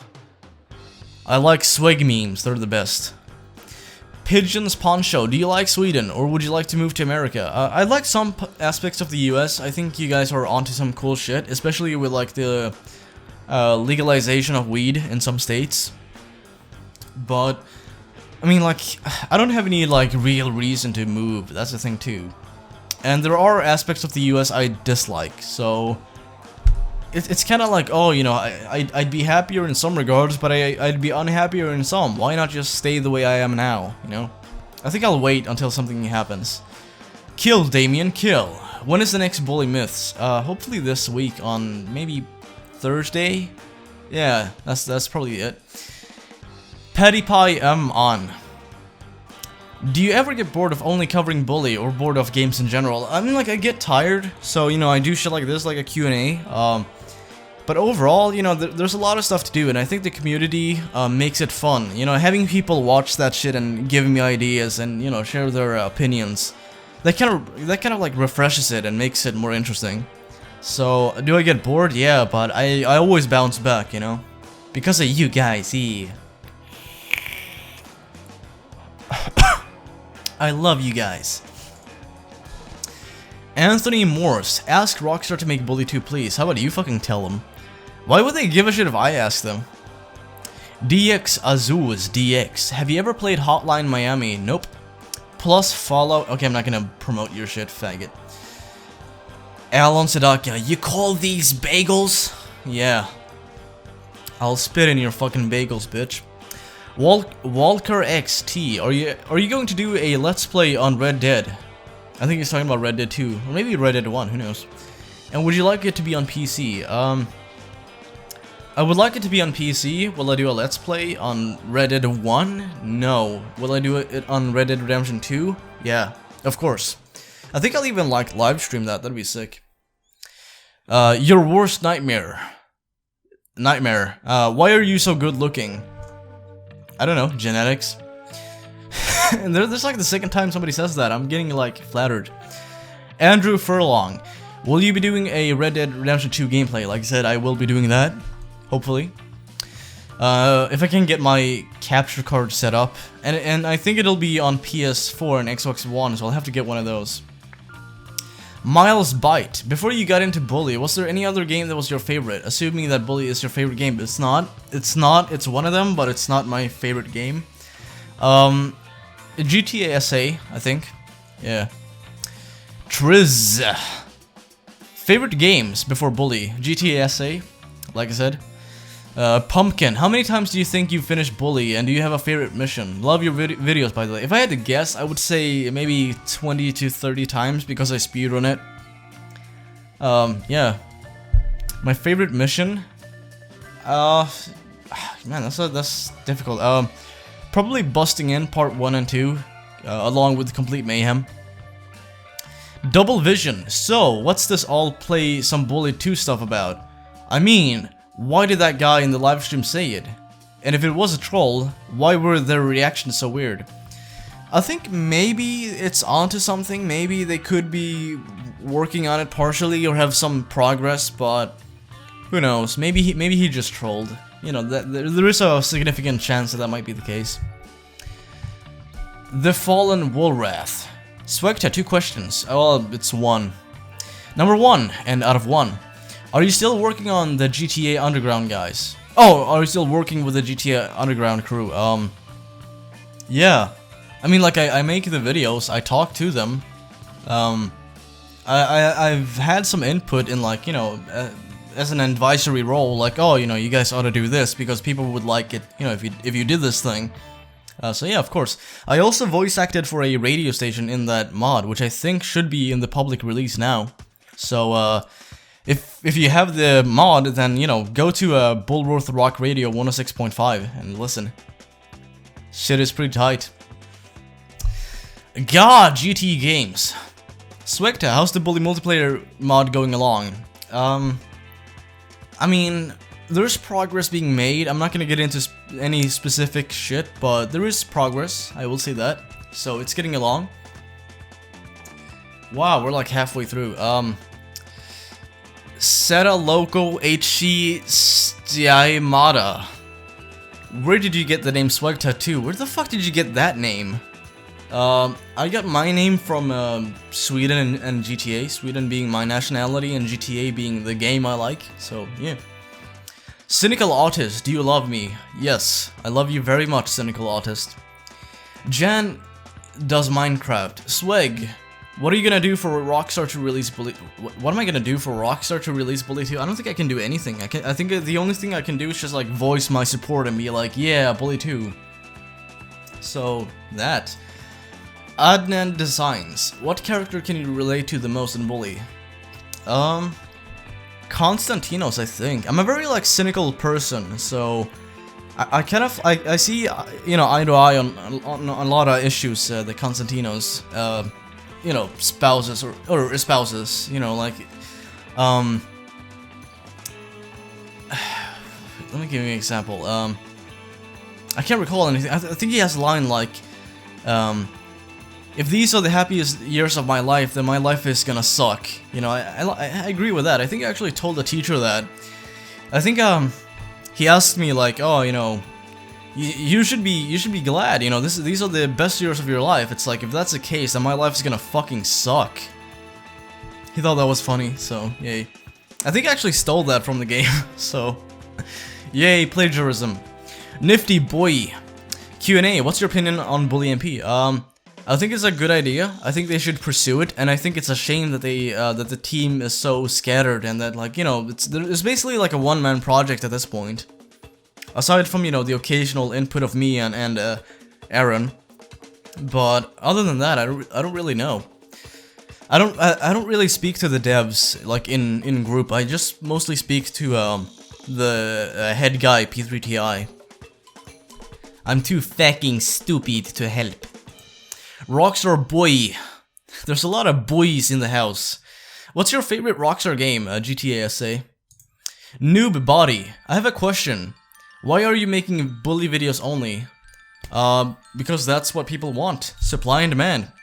I like swag memes, they're the best. Pigeons Poncho, do you like Sweden, or would you like to move to America? I like some aspects of the US. I think you guys are onto some cool shit, especially with like the legalization of weed in some states. But, I mean, like, I don't have any like real reason to move, that's the thing too. And there are aspects of the US I dislike, so it's kind of like, oh, you know, I'd be happier in some regards, but I'd be unhappier in some. Why not just stay the way I am now, you know? I think I'll wait until something happens. Kill, Damien, kill. When is the next Bully Myths? Hopefully this week on maybe Thursday? Yeah, that's probably it. Patty Pie on. Do you ever get bored of only covering Bully or bored of games in general? I mean, like, I get tired, so, you know, I do shit like this, like a Q&A. But overall, you know, there's a lot of stuff to do, and I think the community makes it fun. You know, having people watch that shit and giving me ideas and, you know, share their opinions, that kind of like refreshes it and makes it more interesting. So, do I get bored? Yeah, but I always bounce back, you know? Because of you guys, I love you guys. Anthony Morse, ask Rockstar to make Bully 2, please. How about you fucking tell them? Why would they give a shit if I ask them? DX Azuz DX, have you ever played Hotline Miami? Nope. Plus Fallout. Okay, I'm not gonna promote your shit, faggot. Alan Sadaka, you call these bagels? Yeah. I'll spit in your fucking bagels, bitch. Walker XT, are you going to do a Let's Play on Red Dead? I think he's talking about Red Dead 2, or maybe Red Dead 1, who knows. And would you like it to be on PC? I would like it to be on PC. Will I do a Let's Play on Red Dead 1? No. Will I do it on Red Dead Redemption 2? Yeah, of course. I think I'll even like live stream that, that'd be sick. Your worst nightmare. Why are you so good looking? I don't know, genetics. And there's like the second time somebody says that, I'm getting like flattered. Andrew Furlong, will you be doing a Red Dead Redemption 2 gameplay? Like I said, I will be doing that, hopefully. If I can get my capture card set up, and I think it'll be on PS4 and Xbox One, so I'll have to get one of those. Miles Bite, before you got into Bully, was there any other game that was your favorite? Assuming that Bully is your favorite game, but it's not, it's one of them, but it's not my favorite game. GTA SA, I think. Yeah. Triz. Favorite games before Bully. GTA SA, like I said. Pumpkin, how many times do you think you finished Bully, and do you have a favorite mission? Love your videos, by the way. If I had to guess, I would say maybe 20 to 30 times, because I speedrun it. Yeah. My favorite mission? Man, that's difficult. Probably Busting In Part 1 and 2, along with Complete Mayhem. Double Vision, so what's this all play some Bully 2 stuff about? I mean, why did that guy in the livestream say it? And if it was a troll, why were their reactions so weird? I think maybe it's onto something, maybe they could be working on it partially or have some progress, but who knows, maybe he just trolled. You know, there is a significant chance that might be the case. The Fallen Woolwrath. SWEGTA, 2 questions. Oh, well, it's 1. Number 1, and out of 1. Are you still working on the GTA Underground guys? Oh, are you still working with the GTA Underground crew? Yeah. I mean, like, I make the videos, I talk to them. I've had some input in, like, you know, as an advisory role, like, oh, you know, you guys ought to do this because people would like it, you know, if you did this thing. So yeah, of course. I also voice acted for a radio station in that mod, which I think should be in the public release now. So if you have the mod, then, you know, go to Bullworth Rock Radio 106.5 and listen. Shit is pretty tight. God, GT Games. SWEGTA, how's the Bully multiplayer mod going along? I mean, there's progress being made. I'm not gonna get into any specific shit, but there is progress, I will say that. So it's getting along. Wow, we're like halfway through. Seta Loco HC Stiamata. Where did you get the name SWEGTA too? Where the fuck did you get that name? I got my name from Sweden and GTA. Sweden being my nationality and GTA being the game I like. So yeah. Cynical Autist, do you love me? Yes, I love you very much, Cynical Autist. Jan does Minecraft. Sweg, what are you gonna do for Rockstar to release Bully? What am I gonna do for Rockstar to release Bully 2? I don't think I can do anything. I think the only thing I can do is just like voice my support and be like, yeah, Bully 2. So that. Adnan Designs. What character can you relate to the most in Bully? Constantinos, I think. I'm a very like cynical person, so I kind of I see you know, eye to eye on a lot of issues that Constantinos you know, spouses or espouses, you know, like let me give you an example. I can't recall anything. I think he has a line like if these are the happiest years of my life, then my life is gonna suck. You know, I agree with that. I think I actually told the teacher that. I think he asked me like, oh, you know, you should be glad. You know, these are the best years of your life. It's like if that's the case, then my life is gonna fucking suck. He thought that was funny, so yay. I think I actually stole that from the game. So, yay, plagiarism. Nifty boy. Q&A. What's your opinion on Bully MP? I think it's a good idea. I think they should pursue it, and I think it's a shame that they that the team is so scattered and that, like, you know, it's basically like a one-man project at this point. Aside from, you know, the occasional input of me and Aaron, but other than that, I don't really know. I don't really speak to the devs like in group. I just mostly speak to the head guy P3TI. I'm too fucking stupid to help. Rockstar boy. There's a lot of boys in the house. What's your favorite Rockstar game? GTA SA. Noob body. I have a question. Why are you making Bully videos only? Because that's what people want. Supply and demand.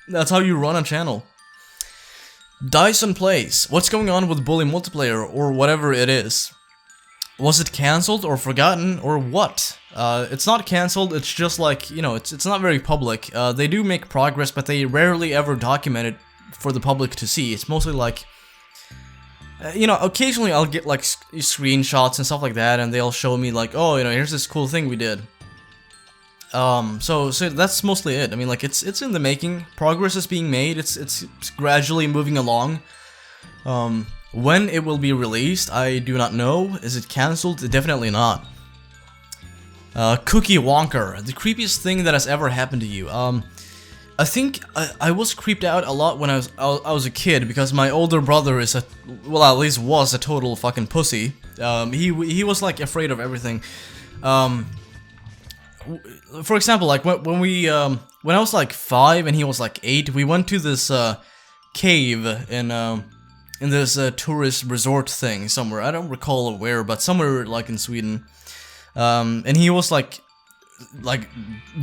That's how you run a channel. Dyson Plays. What's going on with Bully multiplayer or whatever it is? Was it cancelled or forgotten or what? It's not cancelled, it's just like, you know, it's not very public. They do make progress, but they rarely ever document it for the public to see. It's mostly like, you know, occasionally I'll get like screenshots and stuff like that, and they'll show me like, oh, you know, here's this cool thing we did. So that's mostly it. I mean, like, it's in the making. Progress is being made. It's gradually moving along. When it will be released, I do not know. Is it cancelled? Definitely not. Cookie Wonker, the creepiest thing that has ever happened to you. I think I was creeped out a lot when I was a kid because my older brother is well, at least was a total fucking pussy. He was like afraid of everything. For example, like when I was like 5 and he was like 8, we went to this cave in this tourist resort thing somewhere. I don't recall where, but somewhere like in Sweden. And he was like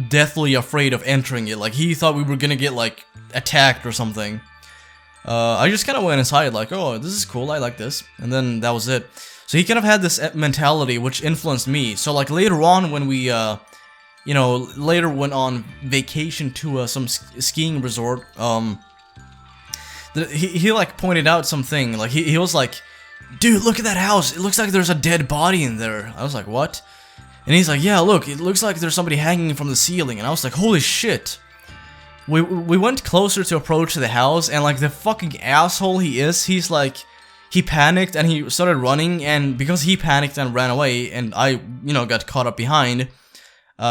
deathly afraid of entering it. Like he thought we were gonna get like attacked or something. I just kind of went inside like, oh, this is cool, I like this, and then that was it. So he kind of had this mentality which influenced me. So like later on when we you know, later went on vacation to some skiing resort, he like pointed out something, like he was like, dude, look at that house, it looks like there's a dead body in there. I was like, what? And he's like, yeah, look, it looks like there's somebody hanging from the ceiling. And I was like, holy shit. We went closer to approach the house, and like the fucking asshole he is, he's like, he panicked and he started running, and because he panicked and ran away, and I, you know, got caught up behind,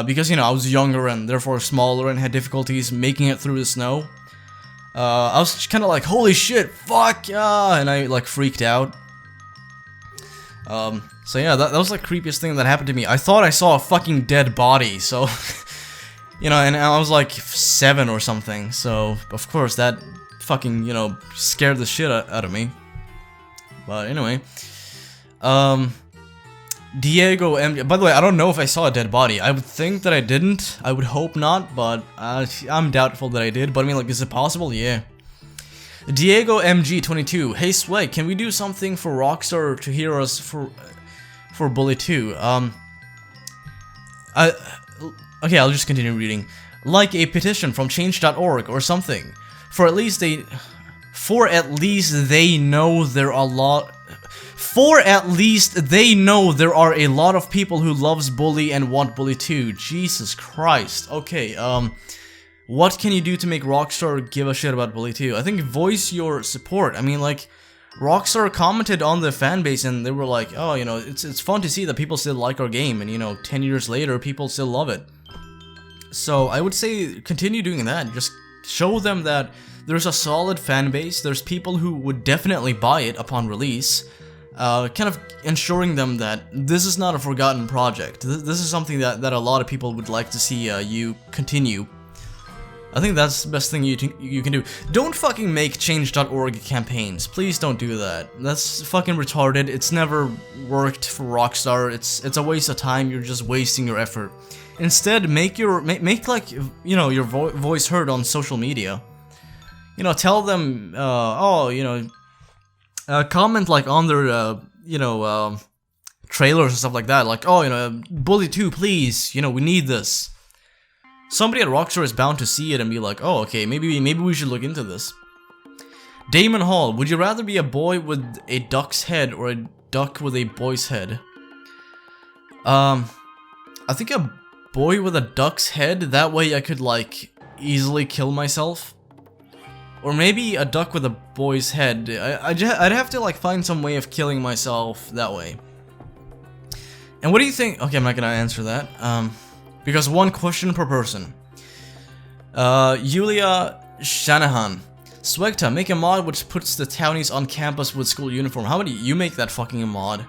because, you know, I was younger and therefore smaller and had difficulties making it through the snow. I was kind of like, holy shit, fuck, and I like freaked out. So yeah, that was like the creepiest thing that happened to me. I thought I saw a fucking dead body, so, you know, and I was like 7 or something, so of course that fucking, you know, scared the shit out of me. But anyway, Diego M. By the way, I don't know if I saw a dead body. I would think that I didn't. I would hope not, but I'm doubtful that I did. But I mean, like, is it possible? Yeah. Diego MG22. Hey Swag, can we do something for Rockstar to hear us for Bully 2? Okay, I'll just continue reading. Like a petition from change.org or something. For at least they know there are a lot. For at least they know there are a lot of people who loves Bully and want Bully 2. Jesus Christ. Okay, what can you do to make Rockstar give a shit about Bully 2? I think voice your support. I mean, like, Rockstar commented on the fanbase and they were like, oh, you know, it's fun to see that people still like our game, and you know, 10 years later, people still love it. So I would say continue doing that. Just show them that there's a solid fanbase, there's people who would definitely buy it upon release, kind of ensuring them that this is not a forgotten project. This is something that a lot of people would like to see you continue. I think that's the best thing you can do. Don't fucking make change.org campaigns. Please don't do that. That's fucking retarded. It's never worked for Rockstar. It's a waste of time. You're just wasting your effort. Instead, make like, you know, your voice heard on social media. You know, tell them, oh, you know, comment like on their, you know, trailers and stuff like that. Like, oh, you know, Bully 2, please. You know, we need this. Somebody at Rockstar is bound to see it and be like, oh, okay, maybe we should look into this. Damon Hall, would you rather be a boy with a duck's head or a duck with a boy's head? I think a boy with a duck's head, that way I could, like, easily kill myself. Or maybe a duck with a boy's head. I'd have to, like, find some way of killing myself that way. And what do you think? Okay, I'm not gonna answer that. Because one question per person. Yulia Shanahan. Swegta, make a mod which puts the townies on campus with school uniform. How about you make that fucking mod?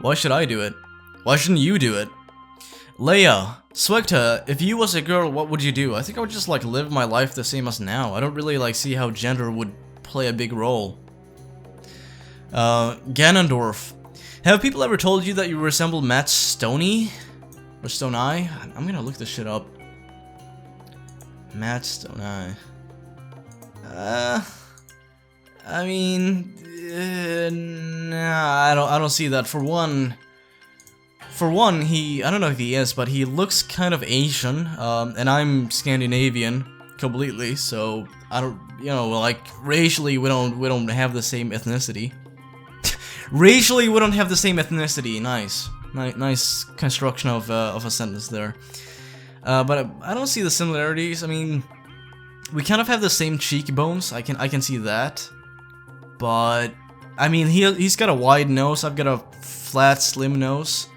Why should I do it? Why shouldn't you do it? Leia. Swegta, if you was a girl, what would you do? I think I would just like live my life the same as now. I don't really like see how gender would play a big role. Ganondorf. Have people ever told you that you resemble Matt Stoney? Or Stone-Eye? I'm gonna look this shit up. Matt Stone-Eye. I mean, nah, I don't see that. For one, I don't know if he is, but he looks kind of Asian, and I'm Scandinavian completely, so I don't, you know, like racially we don't have the same ethnicity. Racially, we don't have the same ethnicity. Nice. Nice construction of a sentence there. But I don't see the similarities. I mean, we kind of have the same cheekbones. I can see that. But I mean, he's got a wide nose. I've got a flat, slim nose.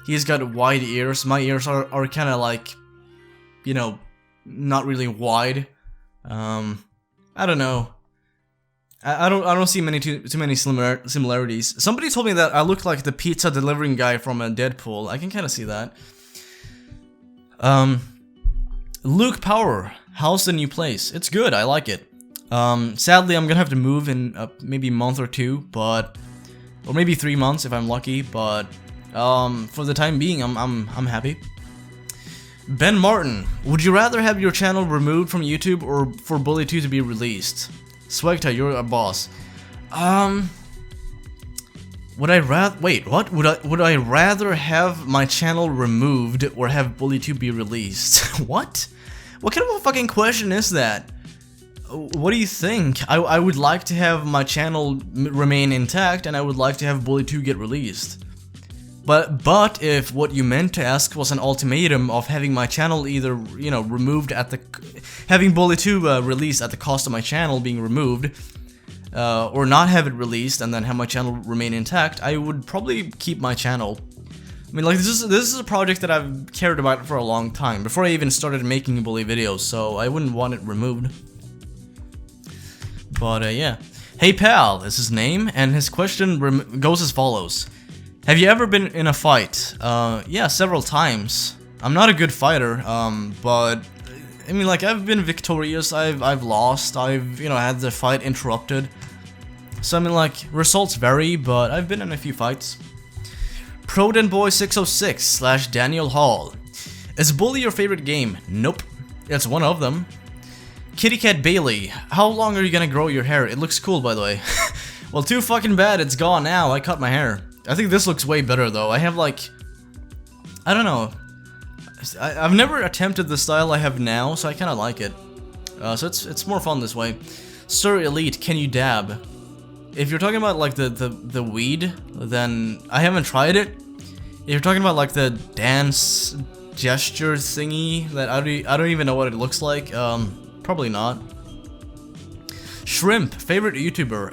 He's got wide ears. My ears are kind of like, you know, not really wide. I don't know. I don't see too many similarities. Somebody told me that I look like the pizza delivering guy from Deadpool. I can kind of see that. Luke Power, how's the new place? It's good. I like it. Sadly, I'm gonna have to move in maybe a month or two, or maybe 3 months if I'm lucky. But for the time being, I'm happy. Ben Martin, would you rather have your channel removed from YouTube or for Bully 2 to be released? Swegta, you're a boss. Would I rather wait? What would I rather have my channel removed or have Bully 2 be released? What? What kind of a fucking question is that? What do you think? I would like to have my channel remain intact, and I would like to have Bully 2 get released. But if what you meant to ask was an ultimatum of having my channel either, you know, removed at the, having Bully 2 released at the cost of my channel being removed, or not have it released and then have my channel remain intact, I would probably keep my channel. I mean, like, this is a project that I've cared about for a long time, before I even started making Bully videos, so I wouldn't want it removed. But yeah. Hey pal is his name, and his question goes as follows. Have you ever been in a fight? Yeah, several times. I'm not a good fighter, but I mean, like, I've been victorious, I've lost, I've, you know, had the fight interrupted. So I mean, like, results vary, but I've been in a few fights. Prodenboy606/Daniel Hall. Is Bully your favorite game? Nope. It's one of them. Kitty Cat Bailey, how long are you gonna grow your hair? It looks cool, by the way. Well, too fucking bad, it's gone now. I cut my hair. I think this looks way better, though. I have, like... I don't know. I've never attempted the style I have now, so I kinda like it. So it's more fun this way. Sir Elite, can you dab? If you're talking about, like, the weed, then I haven't tried it. If you're talking about, like, the dance gesture thingy, that I don't even know what it looks like, probably not. Shrimp, favorite YouTuber,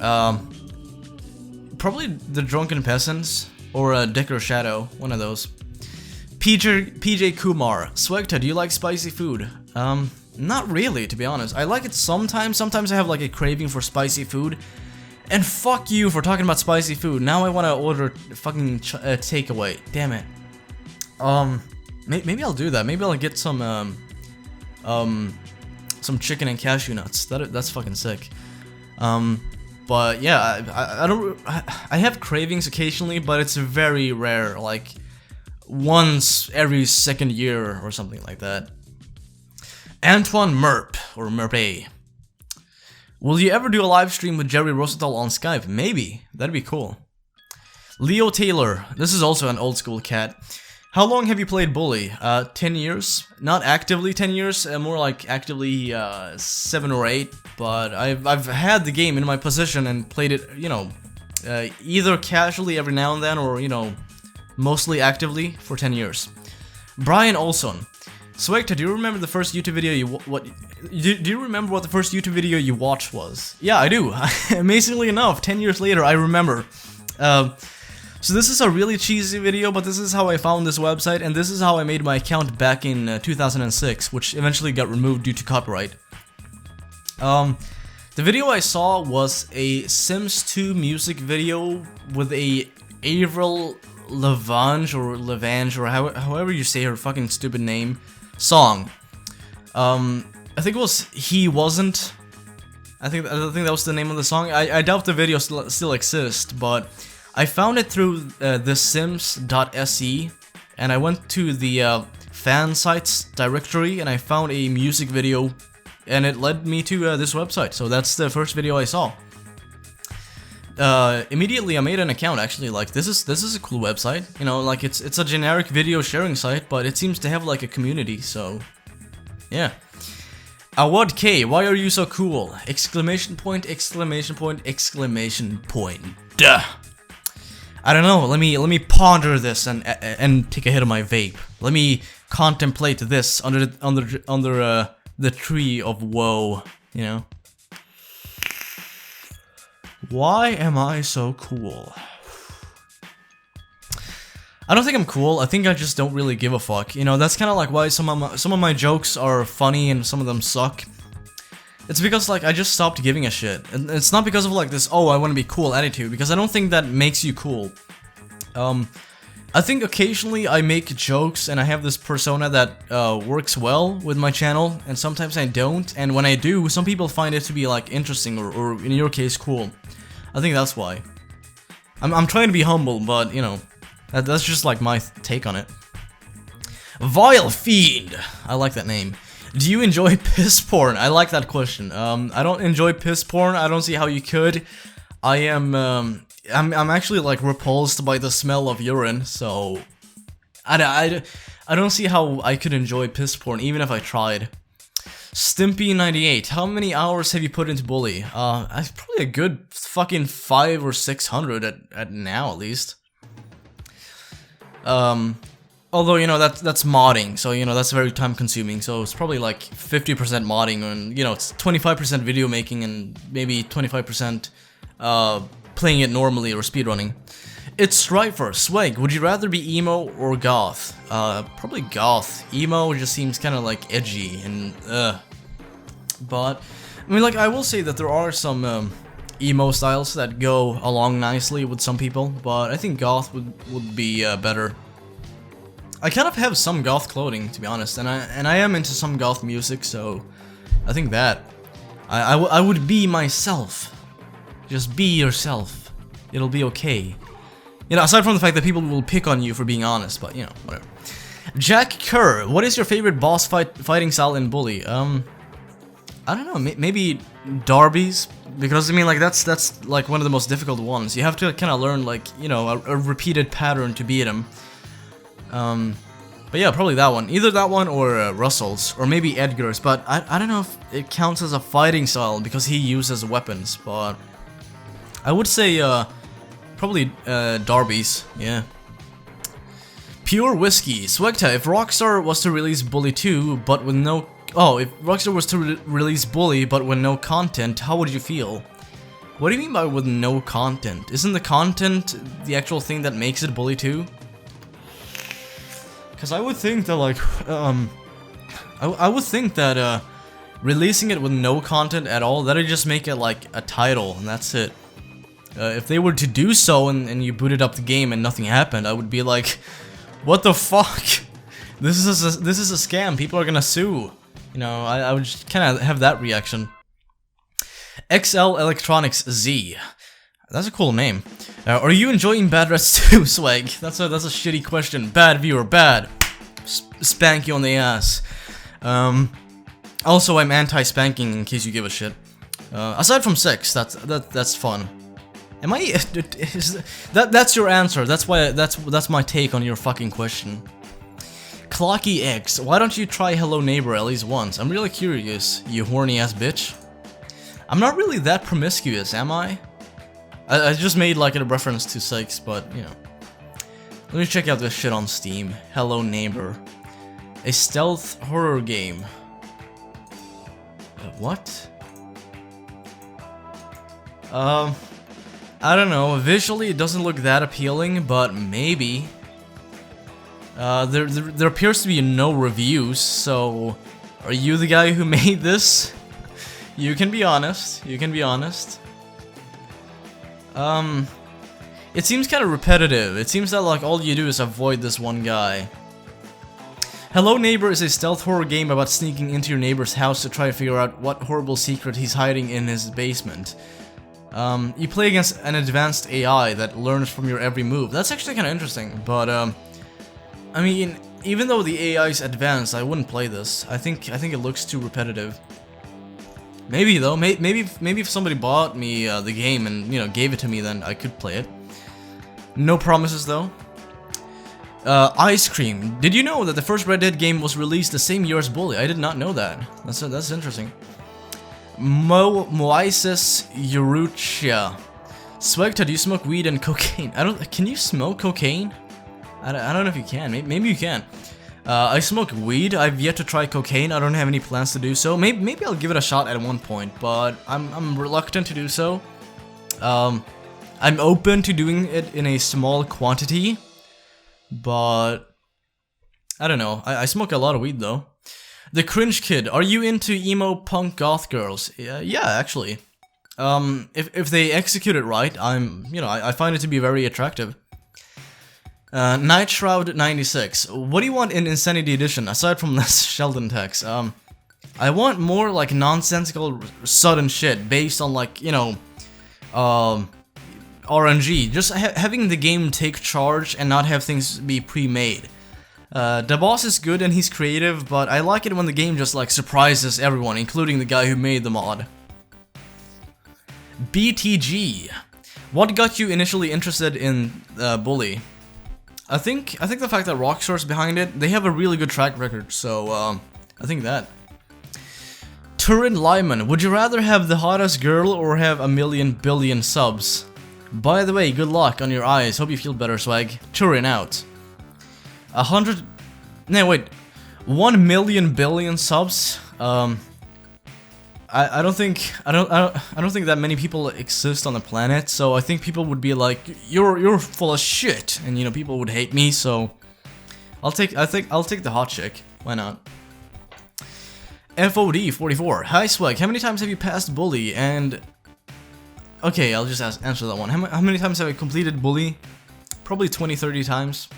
probably the Drunken Peasants, or Dick or Shadow, one of those. PJ Kumar, Swegta, do you like spicy food? Not really, to be honest. I like it sometimes I have like a craving for spicy food. And fuck you for talking about spicy food, now I wanna order fucking takeaway, damn it. Maybe I'll do that, maybe I'll get some chicken and cashew nuts. That's fucking sick. But yeah, I have cravings occasionally, but it's very rare, like once every second year or something like that. Antoine Merp, or Merpe. Will you ever do a live stream with Jerry Rosenthal on Skype? Maybe, that'd be cool. Leo Taylor, this is also an old school cat. How long have you played Bully? 10 years? Not actively 10 years, more like actively 7 or 8, but I've had the game in my possession and played it, you know, either casually every now and then or, you know, mostly actively for 10 years. Brian Olson. Swegta, do you remember the first YouTube video do you remember what the first YouTube video you watched was? Yeah, I do. Amazingly enough, 10 years later, I remember. So this is a really cheesy video, but this is how I found this website, and this is how I made my account back in 2006, which eventually got removed due to copyright. The video I saw was a Sims 2 music video with a Avril Lavange, or however you say her fucking stupid name, song. I think it was He Wasn't. I think that was the name of the song. I doubt the video still exists, but I found it through thesims.se, and I went to the fan sites directory, and I found a music video, and it led me to this website. So that's the first video I saw. Immediately I made an account. Actually, like this is a cool website. You know, like it's a generic video sharing site, but it seems to have like a community. So yeah. Awad K, why are you so cool? Exclamation point, exclamation point, exclamation point. Duh. I don't know. Let me ponder this and take a hit of my vape. Let me contemplate this under the tree of woe. You know. Why am I so cool? I don't think I'm cool. I think I just don't really give a fuck. You know, that's kind of like why some of my jokes are funny and some of them suck. It's because, like, I just stopped giving a shit. And it's not because of, like, this, oh, I want to be cool attitude, because I don't think that makes you cool. I think occasionally I make jokes and I have this persona that works well with my channel, and sometimes I don't, and when I do, some people find it to be, like, interesting or in your case, cool. I think that's why. I'm trying to be humble, but, you know, that's just, like, my take on it. Vile Fiend! I like that name. Do you enjoy piss porn? I like that question. I don't enjoy piss porn. I don't see how you could. I am, I'm actually, like, repulsed by the smell of urine, so I don't see how I could enjoy piss porn, even if I tried. Stimpy98, how many hours have you put into Bully? Probably a good fucking 500 or 600 at now, at least. Although, you know, that's modding, so, you know, that's very time consuming, so it's probably like 50% modding, and, you know, it's 25% video making and maybe 25% playing it normally or speedrunning. It's Strifer, Sweg, would you rather be emo or goth? Probably goth. Emo just seems kind of like edgy and but, I mean, like, I will say that there are some emo styles that go along nicely with some people, but I think goth would be better. I kind of have some goth clothing, to be honest, and I am into some goth music, so I think that I would be myself. Just be yourself. It'll be okay. You know, aside from the fact that people will pick on you for being honest, but, you know, whatever. Jack Kerr, what is your favorite boss fighting style in Bully? I don't know, maybe derbies, because I mean, like, that's like one of the most difficult ones. You have to kind of learn, like, you know, a repeated pattern to beat him. But yeah, probably that one. Either that one or Russell's, or maybe Edgar's, but I don't know if it counts as a fighting style because he uses weapons, but I would say probably Darby's, yeah. Pure Whiskey. SWEGTA, if Rockstar was to release Bully 2, but with no... Oh, if Rockstar was to release Bully, but with no content, how would you feel? What do you mean by with no content? Isn't the content the actual thing that makes it Bully 2? Because I would think that, like, I would think that, releasing it with no content at all, that'd just make it, like, a title, and that's it. If they were to do so, and you booted up the game and nothing happened, I would be like, what the fuck? This is a scam, people are gonna sue. You know, I would just kind of have that reaction. XL Electronics Z. That's a cool name. Are you enjoying Bad Rats 2, Swag? That's a shitty question. Bad viewer, bad. Spank you on the ass. Also, I'm anti-spanking in case you give a shit. Aside from sex, that's fun. Am I? That's your answer. That's why. That's my take on your fucking question. Clocky X. Why don't you try Hello Neighbor at least once? I'm really curious. You horny ass bitch. I'm not really that promiscuous, am I? I just made like a reference to sex, but you know. Let me check out this shit on Steam. Hello Neighbor. A stealth horror game. What? I don't know. Visually it doesn't look that appealing, but maybe. There appears to be no reviews, so are you the guy who made this? You can be honest. You can be honest. It seems kind of repetitive. It seems that like all you do is avoid this one guy. Hello Neighbor is a stealth horror game about sneaking into your neighbor's house to try to figure out what horrible secret he's hiding in his basement. You play against an advanced AI that learns from your every move. That's actually kind of interesting, but I mean, even though the AI is advanced, I wouldn't play this. I think it looks too repetitive. Maybe though, maybe if somebody bought me the game and, you know, gave it to me, then I could play it. No promises though. Ice Cream. Did you know that the first Red Dead game was released the same year as Bully? I did not know that. That's interesting. Moises Euruchia. SWEGTA, do you smoke weed and cocaine? Can you smoke cocaine? I don't know if you can. Maybe you can. I smoke weed. I've yet to try cocaine. I don't have any plans to do so. Maybe I'll give it a shot at one point, but I'm reluctant to do so. I'm open to doing it in a small quantity, but I don't know. I smoke a lot of weed though. The Cringe Kid. Are you into emo punk goth girls? Yeah, actually. If they execute it right, I find it to be very attractive. Night Shroud 96. What do you want in Insanity Edition, aside from less Sheldon text? I want more, like, nonsensical, sudden shit, based on, like, you know, RNG. Just having the game take charge and not have things be pre-made. The boss is good and he's creative, but I like it when the game just, like, surprises everyone, including the guy who made the mod. BTG. What got you initially interested in Bully? I think the fact that Rockstar's behind it, they have a really good track record, so I think that. Turin Lyman, would you rather have the hottest girl or have a million billion subs? By the way, good luck on your eyes, hope you feel better, Swag. Turin out. 1 million billion subs? I don't think that many people exist on the planet, so I think people would be like, you're full of shit, and you know, people would hate me, so I'll take the hot chick. Why not? FOD 44. Hi Swag, how many times have you passed Bully? And okay, I'll just answer that one. How many times have I completed Bully? Probably 20-30 times.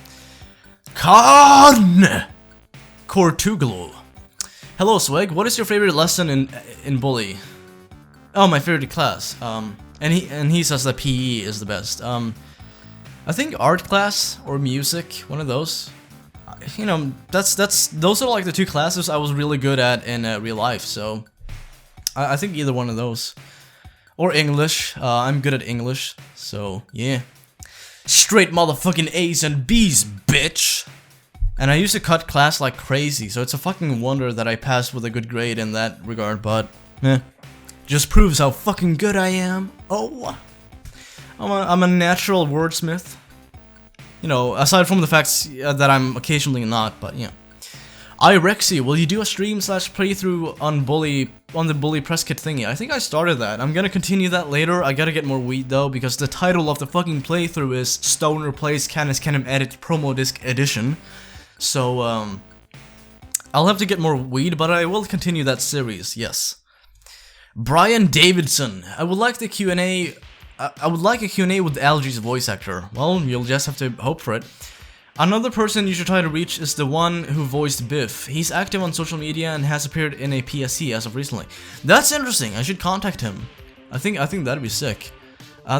Khan Cortuglu. Hello Swag, what is your favorite lesson in Bully? Oh, my favorite class. And he says that PE is the best. I think art class or music, one of those. You know, those are like the two classes I was really good at in real life. So I think either one of those. Or English. I'm good at English, so yeah. Straight motherfucking A's and B's, bitch! And I used to cut class like crazy, so it's a fucking wonder that I passed with a good grade in that regard, but just proves how fucking good I am. Oh, I'm a natural wordsmith. You know, aside from the facts that I'm occasionally not, but yeah. Irexy, will you do a stream / playthrough on the bully press kit thingy? I think I started that. I'm gonna continue that later. I gotta get more weed though, because the title of the fucking playthrough is Stoner Plays Canis Canem Edit Promo Disc Edition. So, I'll have to get more weed, but I will continue that series, yes. Brian Davidson, I would like the Q&A... I would like a Q&A with Algie's voice actor. Well, you'll just have to hope for it. Another person you should try to reach is the one who voiced Biff. He's active on social media and has appeared in a PSC as of recently. That's interesting, I should contact him. I think that'd be sick.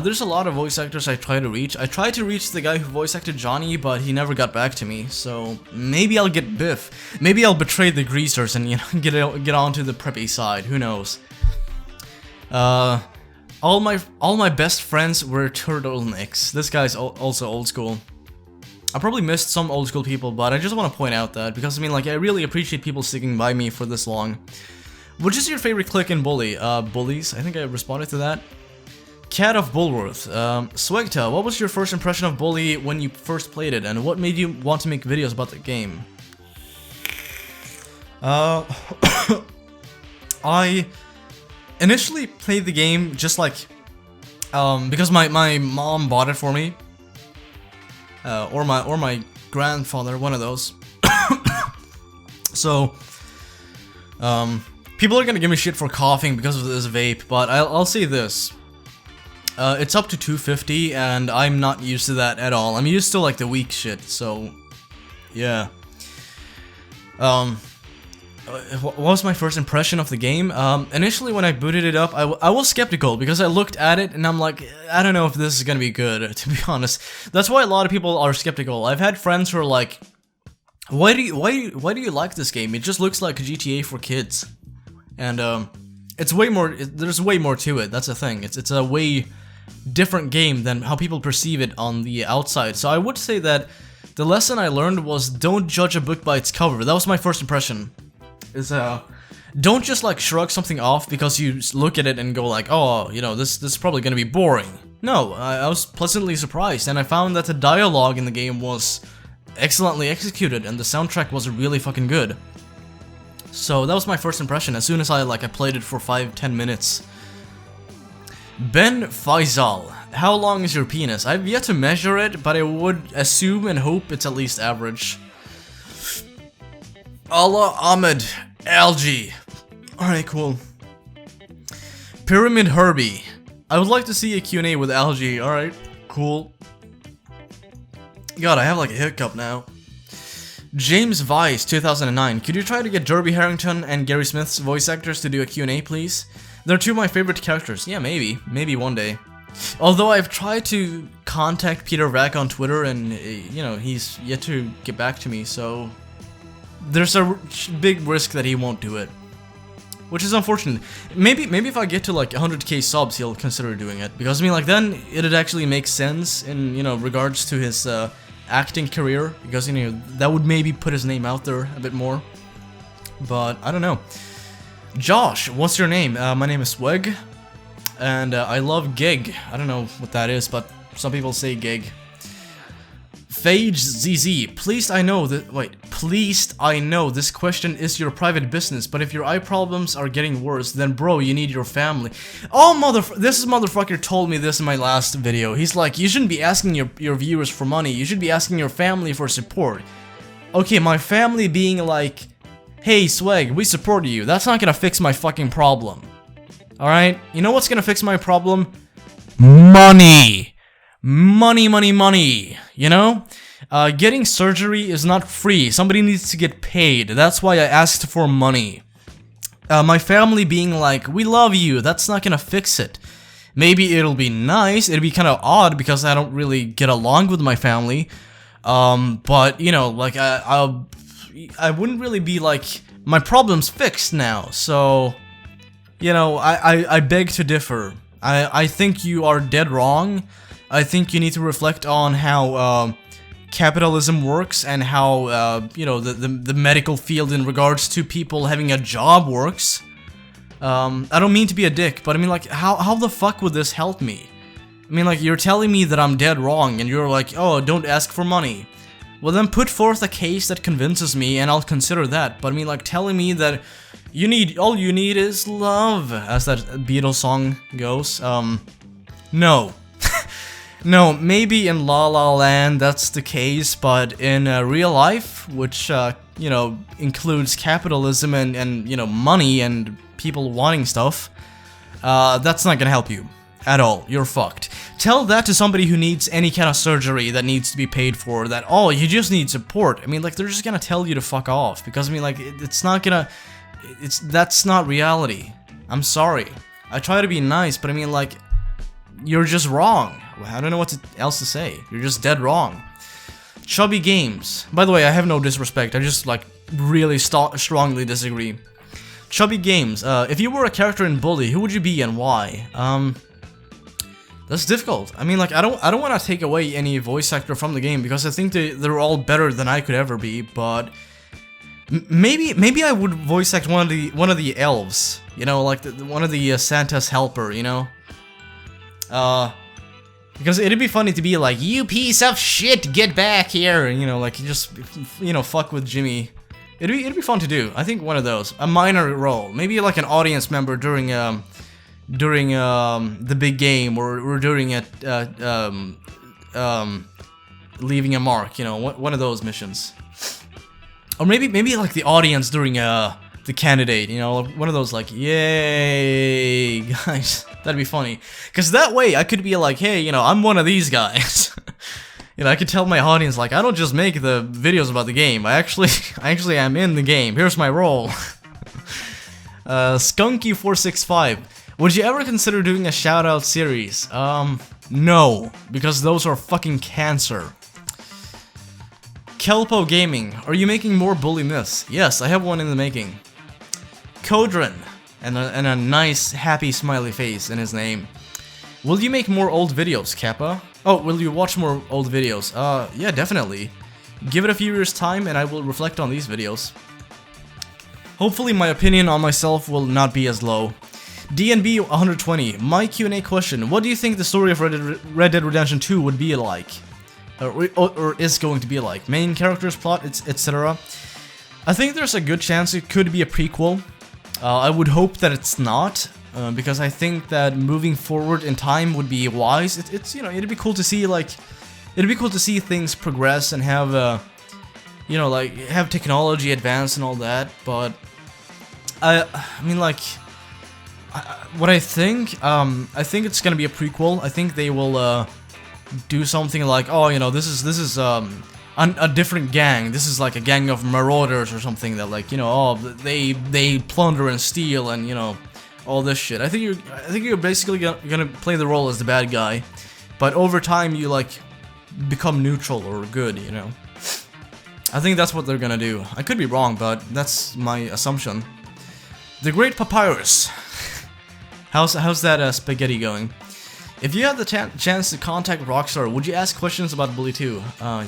There's a lot of voice actors I try to reach. I tried to reach the guy who voice acted Johnny, but he never got back to me, so maybe I'll get Biff. Maybe I'll betray the greasers and, you know, get onto the preppy side, who knows. All my best friends were turtlenecks. This guy's also old school. I probably missed some old school people, but I just want to point out that, because I mean, like, I really appreciate people sticking by me for this long. Which is your favorite click in Bully? Bullies? I think I responded to that. Cat of Bulworth. SWEGTA, what was your first impression of Bully when you first played it, and what made you want to make videos about the game? I initially played the game just like, because my mom bought it for me. Or my grandfather, one of those. So, people are gonna give me shit for coughing because of this vape, but I'll say this. It's up to 250, and I'm not used to that at all. I'm used to, like, the weak shit, so, yeah. What was my first impression of the game? Initially when I booted it up, I was skeptical, because I looked at it and I'm like, I don't know if this is gonna be good, to be honest. That's why a lot of people are skeptical. I've had friends who are like, why do you like this game? It just looks like a GTA for kids. And, it's way more, there's way more to it, that's the thing. It's a way different game than how people perceive it on the outside. So I would say that the lesson I learned was, don't judge a book by its cover. That was my first impression. Is don't just like shrug something off because you look at it and go like, oh, you know, this is probably gonna be boring. No, I was pleasantly surprised, and I found that the dialogue in the game was excellently executed, and the soundtrack was really fucking good. So that was my first impression. As soon as I played it for 5-10 minutes. Ben Faisal, how long is your penis? I've yet to measure it, but I would assume and hope it's at least average. Allah Ahmed Algie. Alright, cool. Pyramid Herbie. I would like to see a Q&A with Algie. Alright, cool. God, I have like a hiccup now. James Vice, 2009. Could you try to get Derby Harrington and Gary Smith's voice actors to do a Q&A, please? They're two of my favorite characters. Yeah, maybe. Maybe one day. Although I've tried to contact Peter Vack on Twitter and, you know, he's yet to get back to me, so... there's a big risk that he won't do it, which is unfortunate. Maybe if I get to like 100k subs, he'll consider doing it, because I mean, like, then it'd actually make sense in, you know, regards to his acting career, because, you know, that would maybe put his name out there a bit more. But I don't know. Josh, what's your name? My name is Sweg, and I love gig. I don't know what that is, but some people say gig. Phage ZZ, please I know this question is your private business, but if your eye problems are getting worse, then bro, you need your family. Oh, this motherfucker told me this in my last video. He's like, you shouldn't be asking your viewers for money, you should be asking your family for support. Okay, my family being like, hey Swag, we support you, that's not gonna fix my fucking problem. Alright, you know what's gonna fix my problem? Money! Money, you know? Getting surgery is not free. Somebody needs to get paid. That's why I asked for money. My family being like, we love you, that's not gonna fix it. Maybe it'll be nice, it'll be kind of odd because I don't really get along with my family. But, you know, like, I wouldn't really be like, my problem's fixed now, so... you know, I beg to differ. I think you are dead wrong. I think you need to reflect on how capitalism works and how you know, the medical field in regards to people having a job works. I don't mean to be a dick, but I mean, like, how the fuck would this help me? I mean, like, you're telling me that I'm dead wrong, and you're like, oh, don't ask for money. Well, then put forth a case that convinces me, and I'll consider that. But I mean, like, telling me that all you need is love, as that Beatles song goes. No. No, maybe in La La Land that's the case, but in real life, which, you know, includes capitalism and, you know, money and people wanting stuff, that's not gonna help you at all. You're fucked. Tell that to somebody who needs any kind of surgery that needs to be paid for, that, oh, you just need support. I mean, like, they're just gonna tell you to fuck off, because, I mean, like, it's not gonna, that's not reality. I'm sorry. I try to be nice, but I mean, like, you're just wrong. I don't know what else to say. You're just dead wrong. Chubby Games. By the way, I have no disrespect. I just, like, really strongly disagree. Chubby Games. If you were a character in Bully, who would you be and why? That's difficult. I mean, like, I don't want to take away any voice actor from the game, because I think they're all better than I could ever be. But maybe I would voice act one of the elves. You know, like one of the Santa's helper. You know. Because it'd be funny to be like, you piece of shit, get back here, and, you know, like, you just, you know, fuck with Jimmy. It'd be fun to do. I think one of those, a minor role, maybe like an audience member during the big game, or during it, leaving a mark, you know, one of those missions, or maybe like the audience during the candidate, you know, one of those, like, yay, guys. That'd be funny, because that way I could be like, hey, you know, I'm one of these guys. You know, I could tell my audience, like, I don't just make the videos about the game. I actually am in the game. Here's my role. Skunky465. Would you ever consider doing a shout-out series? No, because those are fucking cancer. Kelpo Gaming. Are you making more Bully myths? Yes, I have one in the making. Kodrin. And a nice, happy smiley face in his name. Will you make more old videos, Kappa? Oh, will you watch more old videos? Yeah, definitely. Give it a few years' time and I will reflect on these videos. Hopefully my opinion on myself will not be as low. DNB 120, my Q&A question. What do you think the story of Red Dead Redemption 2 would be like? Or is going to be like? Main characters, plot, etc. I think there's a good chance it could be a prequel. I would hope that it's not, because I think that moving forward in time would be wise. It's you know, it'd be cool to see, like, it'd be cool to see things progress and have you know, like, have technology advance and all that. But I mean, like, what I think it's gonna be a prequel. I think they will do something like, oh, you know, this is a different gang. This is like a gang of marauders or something that, like, you know, oh, they plunder and steal and, you know, all this shit. I think you're basically gonna play the role as the bad guy, but over time you, like, become neutral or good, you know. I think that's what they're gonna do. I could be wrong, but that's my assumption. The Great Papyrus. How's that spaghetti going? If you had the chance to contact Rockstar, would you ask questions about Bully 2?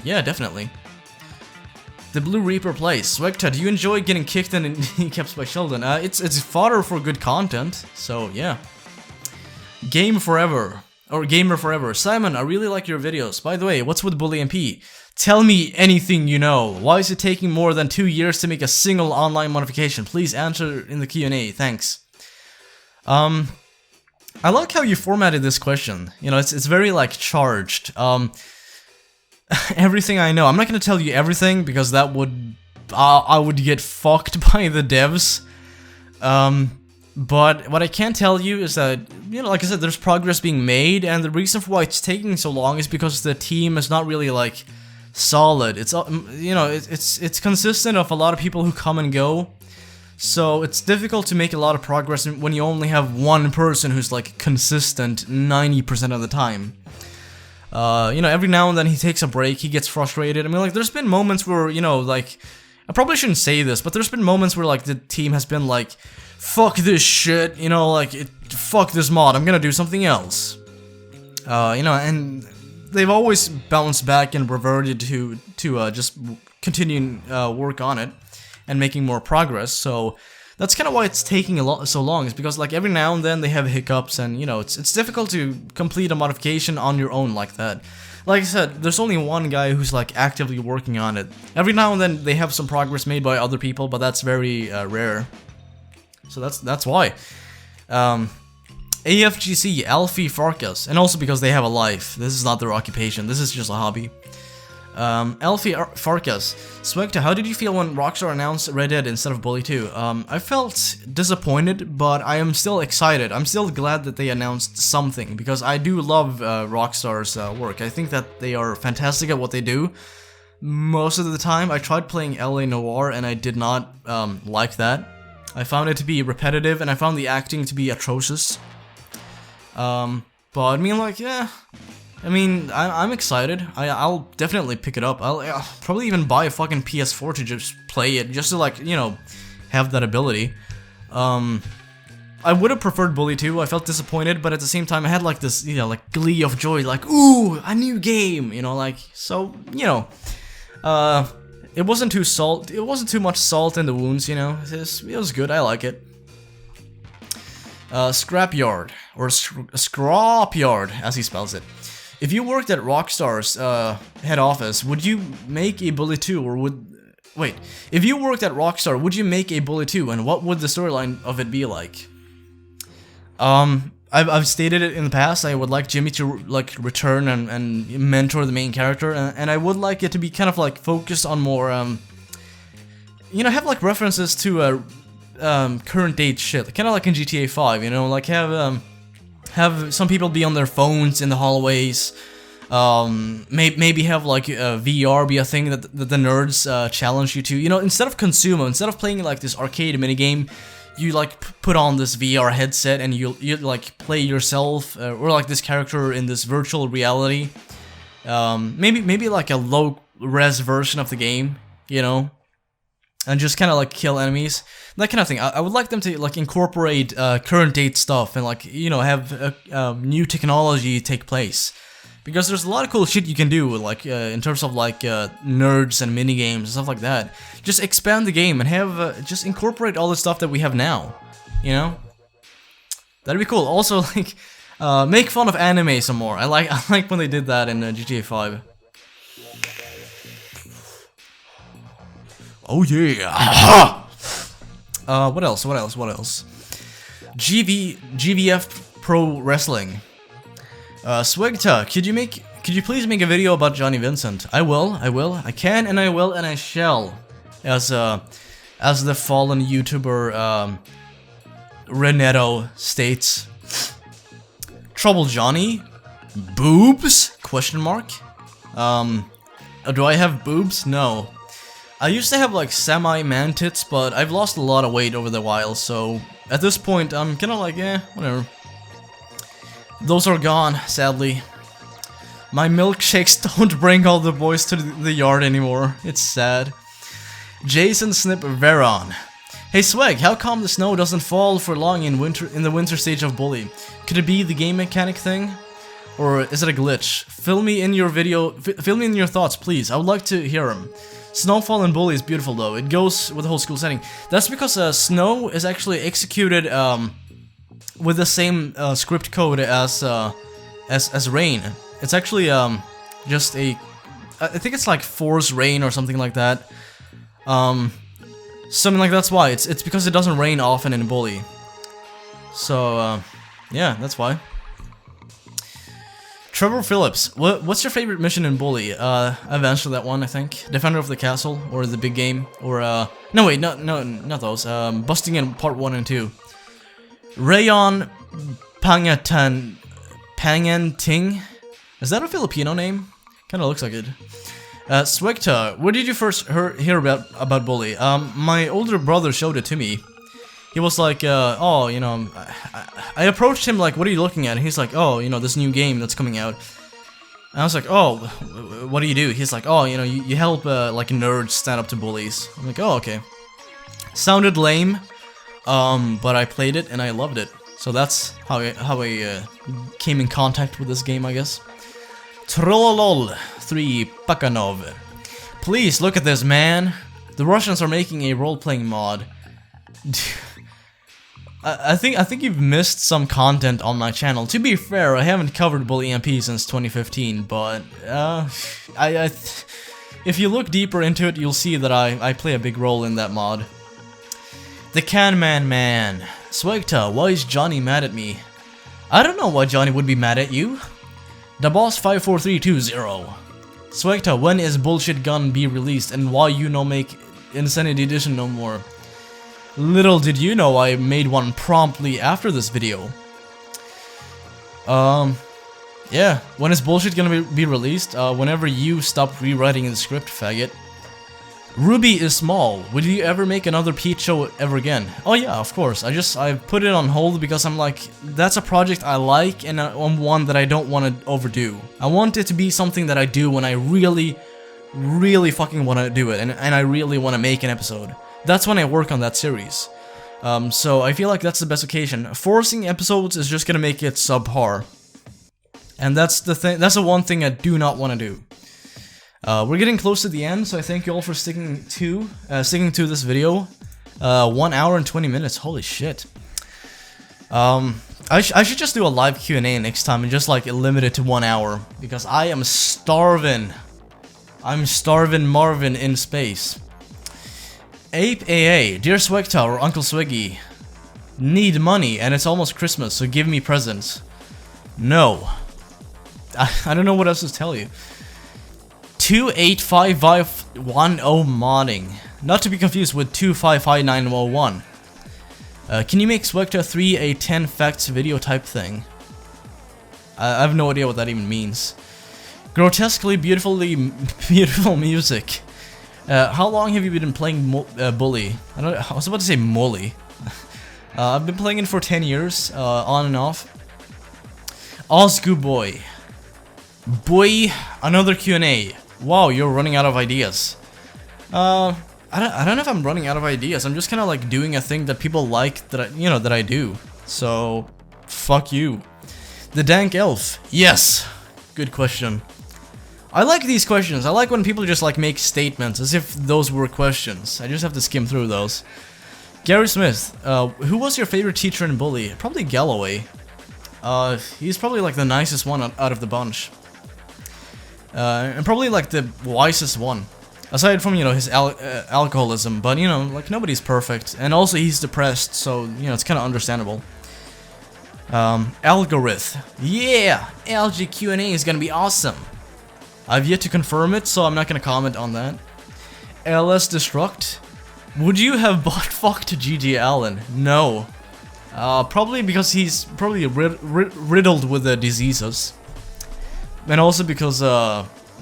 Yeah, definitely. The Blue Reaper plays. SWEGTA, do you enjoy getting kicked in the kneecaps by Sheldon? It's fodder for good content, so yeah. Game Forever. Or Gamer Forever. Simon, I really like your videos. By the way, what's with Bully MP? Tell me anything you know. Why is it taking more than 2 years to make a single online modification? Please answer in the Q&A. Thanks. I like how you formatted this question. You know, it's very, like, charged. Everything I know. I'm not gonna tell you everything because that would I would get fucked by the devs. But what I can tell you is that, you know, like I said, there's progress being made, and the reason for why it's taking so long is because the team is not really, like, solid. It's, you know, it's consistent of a lot of people who come and go. So it's difficult to make a lot of progress when you only have one person who's, like, consistent 90% of the time. You know, every now and then he takes a break, he gets frustrated. I mean, like, there's been moments where, you know, like, I probably shouldn't say this, but there's been moments where like the team has been like, fuck this shit, you know, like, fuck this mod, I'm gonna do something else. You know, and they've always bounced back and reverted to just continuing work on it and making more progress. So that's kind of why it's taking so long, is because like every now and then they have hiccups, and you know, it's difficult to complete a modification on your own like that. Like I said, there's only one guy who's like actively working on it. Every now and then they have some progress made by other people, but that's very rare. So that's why. AFGC, Alfie Farkas, and also because they have a life. This is not their occupation, this is just a hobby. Alfie Farkas, SWEGTA, how did you feel when Rockstar announced Red Dead instead of Bully 2? I felt disappointed, but I am still excited. I'm still glad that they announced something, because I do love Rockstar's work. I think that they are fantastic at what they do. Most of the time, I tried playing LA Noire and I did not like that. I found it to be repetitive, and I found the acting to be atrocious. But I mean, like, yeah. I mean, I'm excited. I'll definitely pick it up. I'll probably even buy a fucking PS4 to just play it, just to, like, you know, have that ability. I would have preferred Bully 2. I felt disappointed, but at the same time, I had like this, you know, like glee of joy, like, ooh, a new game, you know, like, so, you know, it wasn't too much salt in the wounds, you know. It was good. I like it. Scrapyard, or Scrapyard, as he spells it. If you worked at Rockstar's head office, would you make a Bully 2, or wait, if you worked at Rockstar, would you make a Bully 2, and what would the storyline of it be like? I've stated it in the past. I would like Jimmy to like return and mentor the main character, and I would like it to be kind of like focused on more, you know, have like references to current date shit, kind of like in GTA 5, you know, like have some people be on their phones in the hallways. Maybe have like VR be a thing that the nerds challenge you to. You know, instead of Consumo, instead of playing like this arcade minigame, you like put on this VR headset and you like play yourself or like this character in this virtual reality. Maybe like a low res version of the game, you know, and just kind of like kill enemies, that kind of thing. I would like them to like incorporate current date stuff and like, you know, have new technology take place, because there's a lot of cool shit you can do, like in terms of like nerds and minigames and stuff like that. Just expand the game and have just incorporate all the stuff that we have now, you know. That'd be cool. Also, like make fun of anime some more. I like when they did that in GTA 5. Oh yeah. What else? GVF Pro Wrestling. SWEGTA, could you please make a video about Johnny Vincent? I will, I can, and I will, and I shall. As the fallen YouTuber, Renetto states. Trouble Johnny? Boobs? Question mark? Do I have boobs? No. I used to have like semi-man tits, but I've lost a lot of weight over the while, so at this point I'm kinda like, whatever. Those are gone, sadly. My milkshakes don't bring all the boys to the yard anymore. It's sad. Jason Snip Veron. Hey Swag, how come the snow doesn't fall for long in the winter stage of Bully? Could it be the game mechanic thing? Or is it a glitch? Fill me in your thoughts, please. I would like to hear them. Snowfall in Bully is beautiful though. It goes with the whole school setting. That's because snow is actually executed with the same script code as rain. It's actually just I think it's like force rain or something like that. Something like that's why. It's because it doesn't rain often in Bully. So yeah, that's why. Trevor Phillips, what's your favorite mission in Bully? I've answered that one, I think. Defender of the Castle, or the big game, or no wait, no, not those. Busting in part 1 and 2. Rayon Panganting. Is that a Filipino name? Kinda looks like it. SWEGTA, where did you first hear about Bully? My older brother showed it to me. He was like, oh, you know, I approached him like, what are you looking at? And he's like, oh, you know, this new game that's coming out. And I was like, oh, what do you do? He's like, oh, you know, you help like nerds stand up to bullies. I'm like, oh, okay. Sounded lame, but I played it and I loved it. So that's how I came in contact with this game, I guess. Trollolol 3 Pakanov. Please look at this, man. The Russians are making a role-playing mod. I think you've missed some content on my channel. To be fair, I haven't covered Bully EMP since 2015, but if you look deeper into it, you'll see that I play a big role in that mod. The Can Man. SWEGTA, why is Johnny mad at me? I don't know why Johnny would be mad at you. The Boss 54320. SWEGTA, when is Bullshit Gun be released and why you no make Insanity Edition no more? Little did you know I made one promptly after this video. Yeah, when is Bullshit gonna be released? Whenever you stop rewriting the script, faggot. Ruby is small. Would you ever make another Peach show ever again? Oh yeah, of course. I put it on hold because I'm like, that's a project I like and one that I don't want to overdo. I want it to be something that I do when I really fucking want to do it and I really want to make an episode. That's when I work on that series. So I feel like that's the best occasion. Forcing episodes is just gonna make it subpar. And that's the thing, that's the one thing I do not want to do. We're getting close to the end, so I thank you all for sticking to this video. 1 hour and 20 minutes, holy shit. I should just do a live Q&A next time and just like limit it to 1 hour, because I am starving. I'm starving Marvin in space. Ape AA, Dear SWEGTA or Uncle Swiggy, need money and it's almost Christmas, so give me presents. No. I don't know what else to tell you. 285510 modding. Not to be confused with 255901. Can you make SWEGTA 3 a 10 facts video type thing? I have no idea what that even means. Grotesquely beautiful music. How long have you been playing Bully? I was about to say Molly. I've been playing it for 10 years, on and off. Osgoo boy. Boy, another Q&A. Wow, you're running out of ideas. I don't know if I'm running out of ideas. I'm just kind of like doing a thing that people like that I do. So, fuck you. The Dank Elf. Yes. Good question. I like these questions. I like when people just like make statements as if those were questions. I just have to skim through those. Gary Smith. Who was your favorite teacher in Bully? Probably Galloway. He's probably like the nicest one out of the bunch. And probably like the wisest one. Aside from, you know, his alcoholism, but, you know, like nobody's perfect. And also he's depressed, so, you know, it's kind of understandable. Algorithm. Yeah! LG Q&A is gonna be awesome. I've yet to confirm it, so I'm not gonna comment on that. LS Destruct. Would you have butt-fucked GG Allen? No. Probably because he's probably riddled with the diseases. And also because,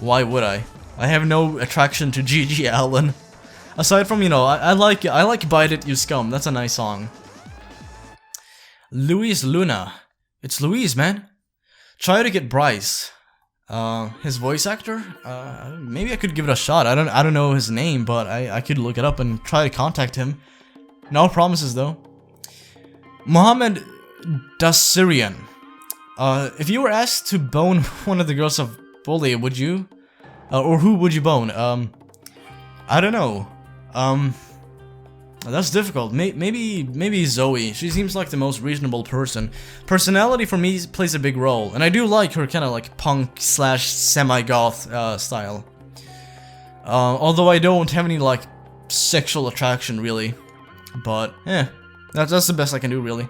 why would I? I have no attraction to GG Allen. Aside from, you know, I like Bite It, You Scum. That's a nice song. Luis Luna. It's Luis, man. Try to get Bryce. His voice actor? Maybe I could give it a shot. I don't know his name, but I could look it up and try to contact him. No promises though. Mohammed Dasirian. If you were asked to bone one of the girls of Bully, would you? Or who would you bone? I don't know. That's difficult. Maybe Zoe. She seems like the most reasonable person. Personality for me plays a big role, and I do like her kind of like punk / semi-goth style. Although I don't have any like sexual attraction really, but that's the best I can do really.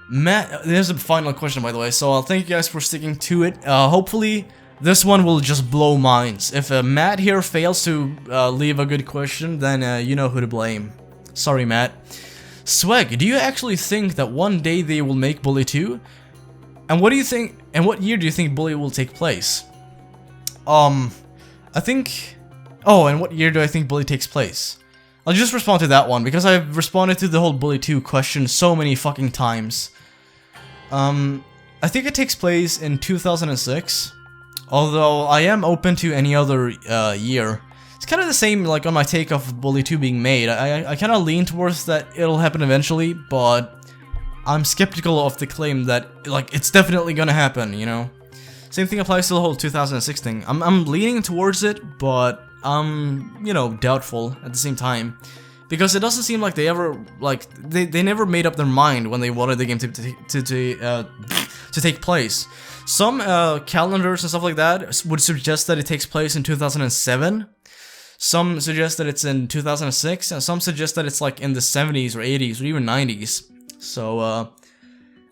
Matt, there's a final question by the way, so I'll thank you guys for sticking to it. Hopefully this one will just blow minds. If Matt here fails to leave a good question, then you know who to blame. Sorry, Matt. Sweg, do you actually think that one day they will make Bully 2? And what do you think? And what year do you think Bully will take place? I think. Oh, and what year do I think Bully takes place? I'll just respond to that one because I've responded to the whole Bully 2 question so many fucking times. I think it takes place in 2006. Although I am open to any other year. It's kind of the same like on my take of Bully 2 being made. I kind of lean towards that it'll happen eventually, but I'm skeptical of the claim that like it's definitely gonna happen, you know? Same thing applies to the whole 2006 thing. I'm leaning towards it, but I'm, you know, doubtful at the same time. Because it doesn't seem like they ever, like, they never made up their mind when they wanted the game to take place. Some calendars and stuff like that would suggest that it takes place in 2007. Some suggest that it's in 2006, and some suggest that it's like in the 70s or 80s or even 90s. So,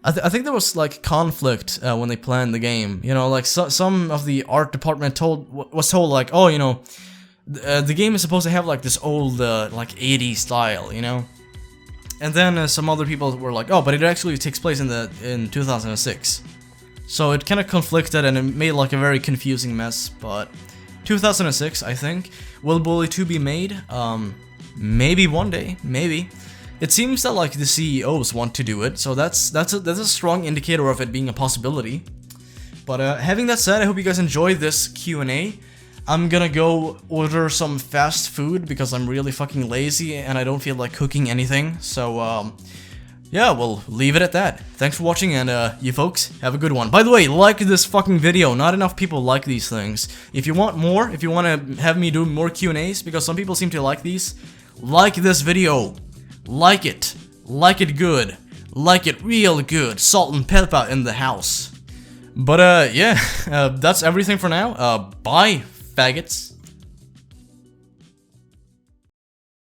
I think there was like conflict when they planned the game. You know, like some of the art department was told like, oh, you know, the game is supposed to have like this old like 80s style, you know. And then some other people were like, oh, but it actually takes place in 2006. So it kind of conflicted and it made like a very confusing mess. But 2006, I think. Will Bully 2 be made? Maybe one day, maybe. It seems that like the CEOs want to do it, so that's a strong indicator of it being a possibility. But having that said, I hope you guys enjoyed this Q&A. I'm gonna go order some fast food because I'm really fucking lazy and I don't feel like cooking anything. So yeah, we'll leave it at that. Thanks for watching, and you folks have a good one. By the way, like this fucking video. Not enough people like these things. If you want more, if you want to have me do more Q&As, because some people seem to like these, like this video. Like it good, like it real good, salt and pepper in the house. But yeah, that's everything for now. Bye, faggots.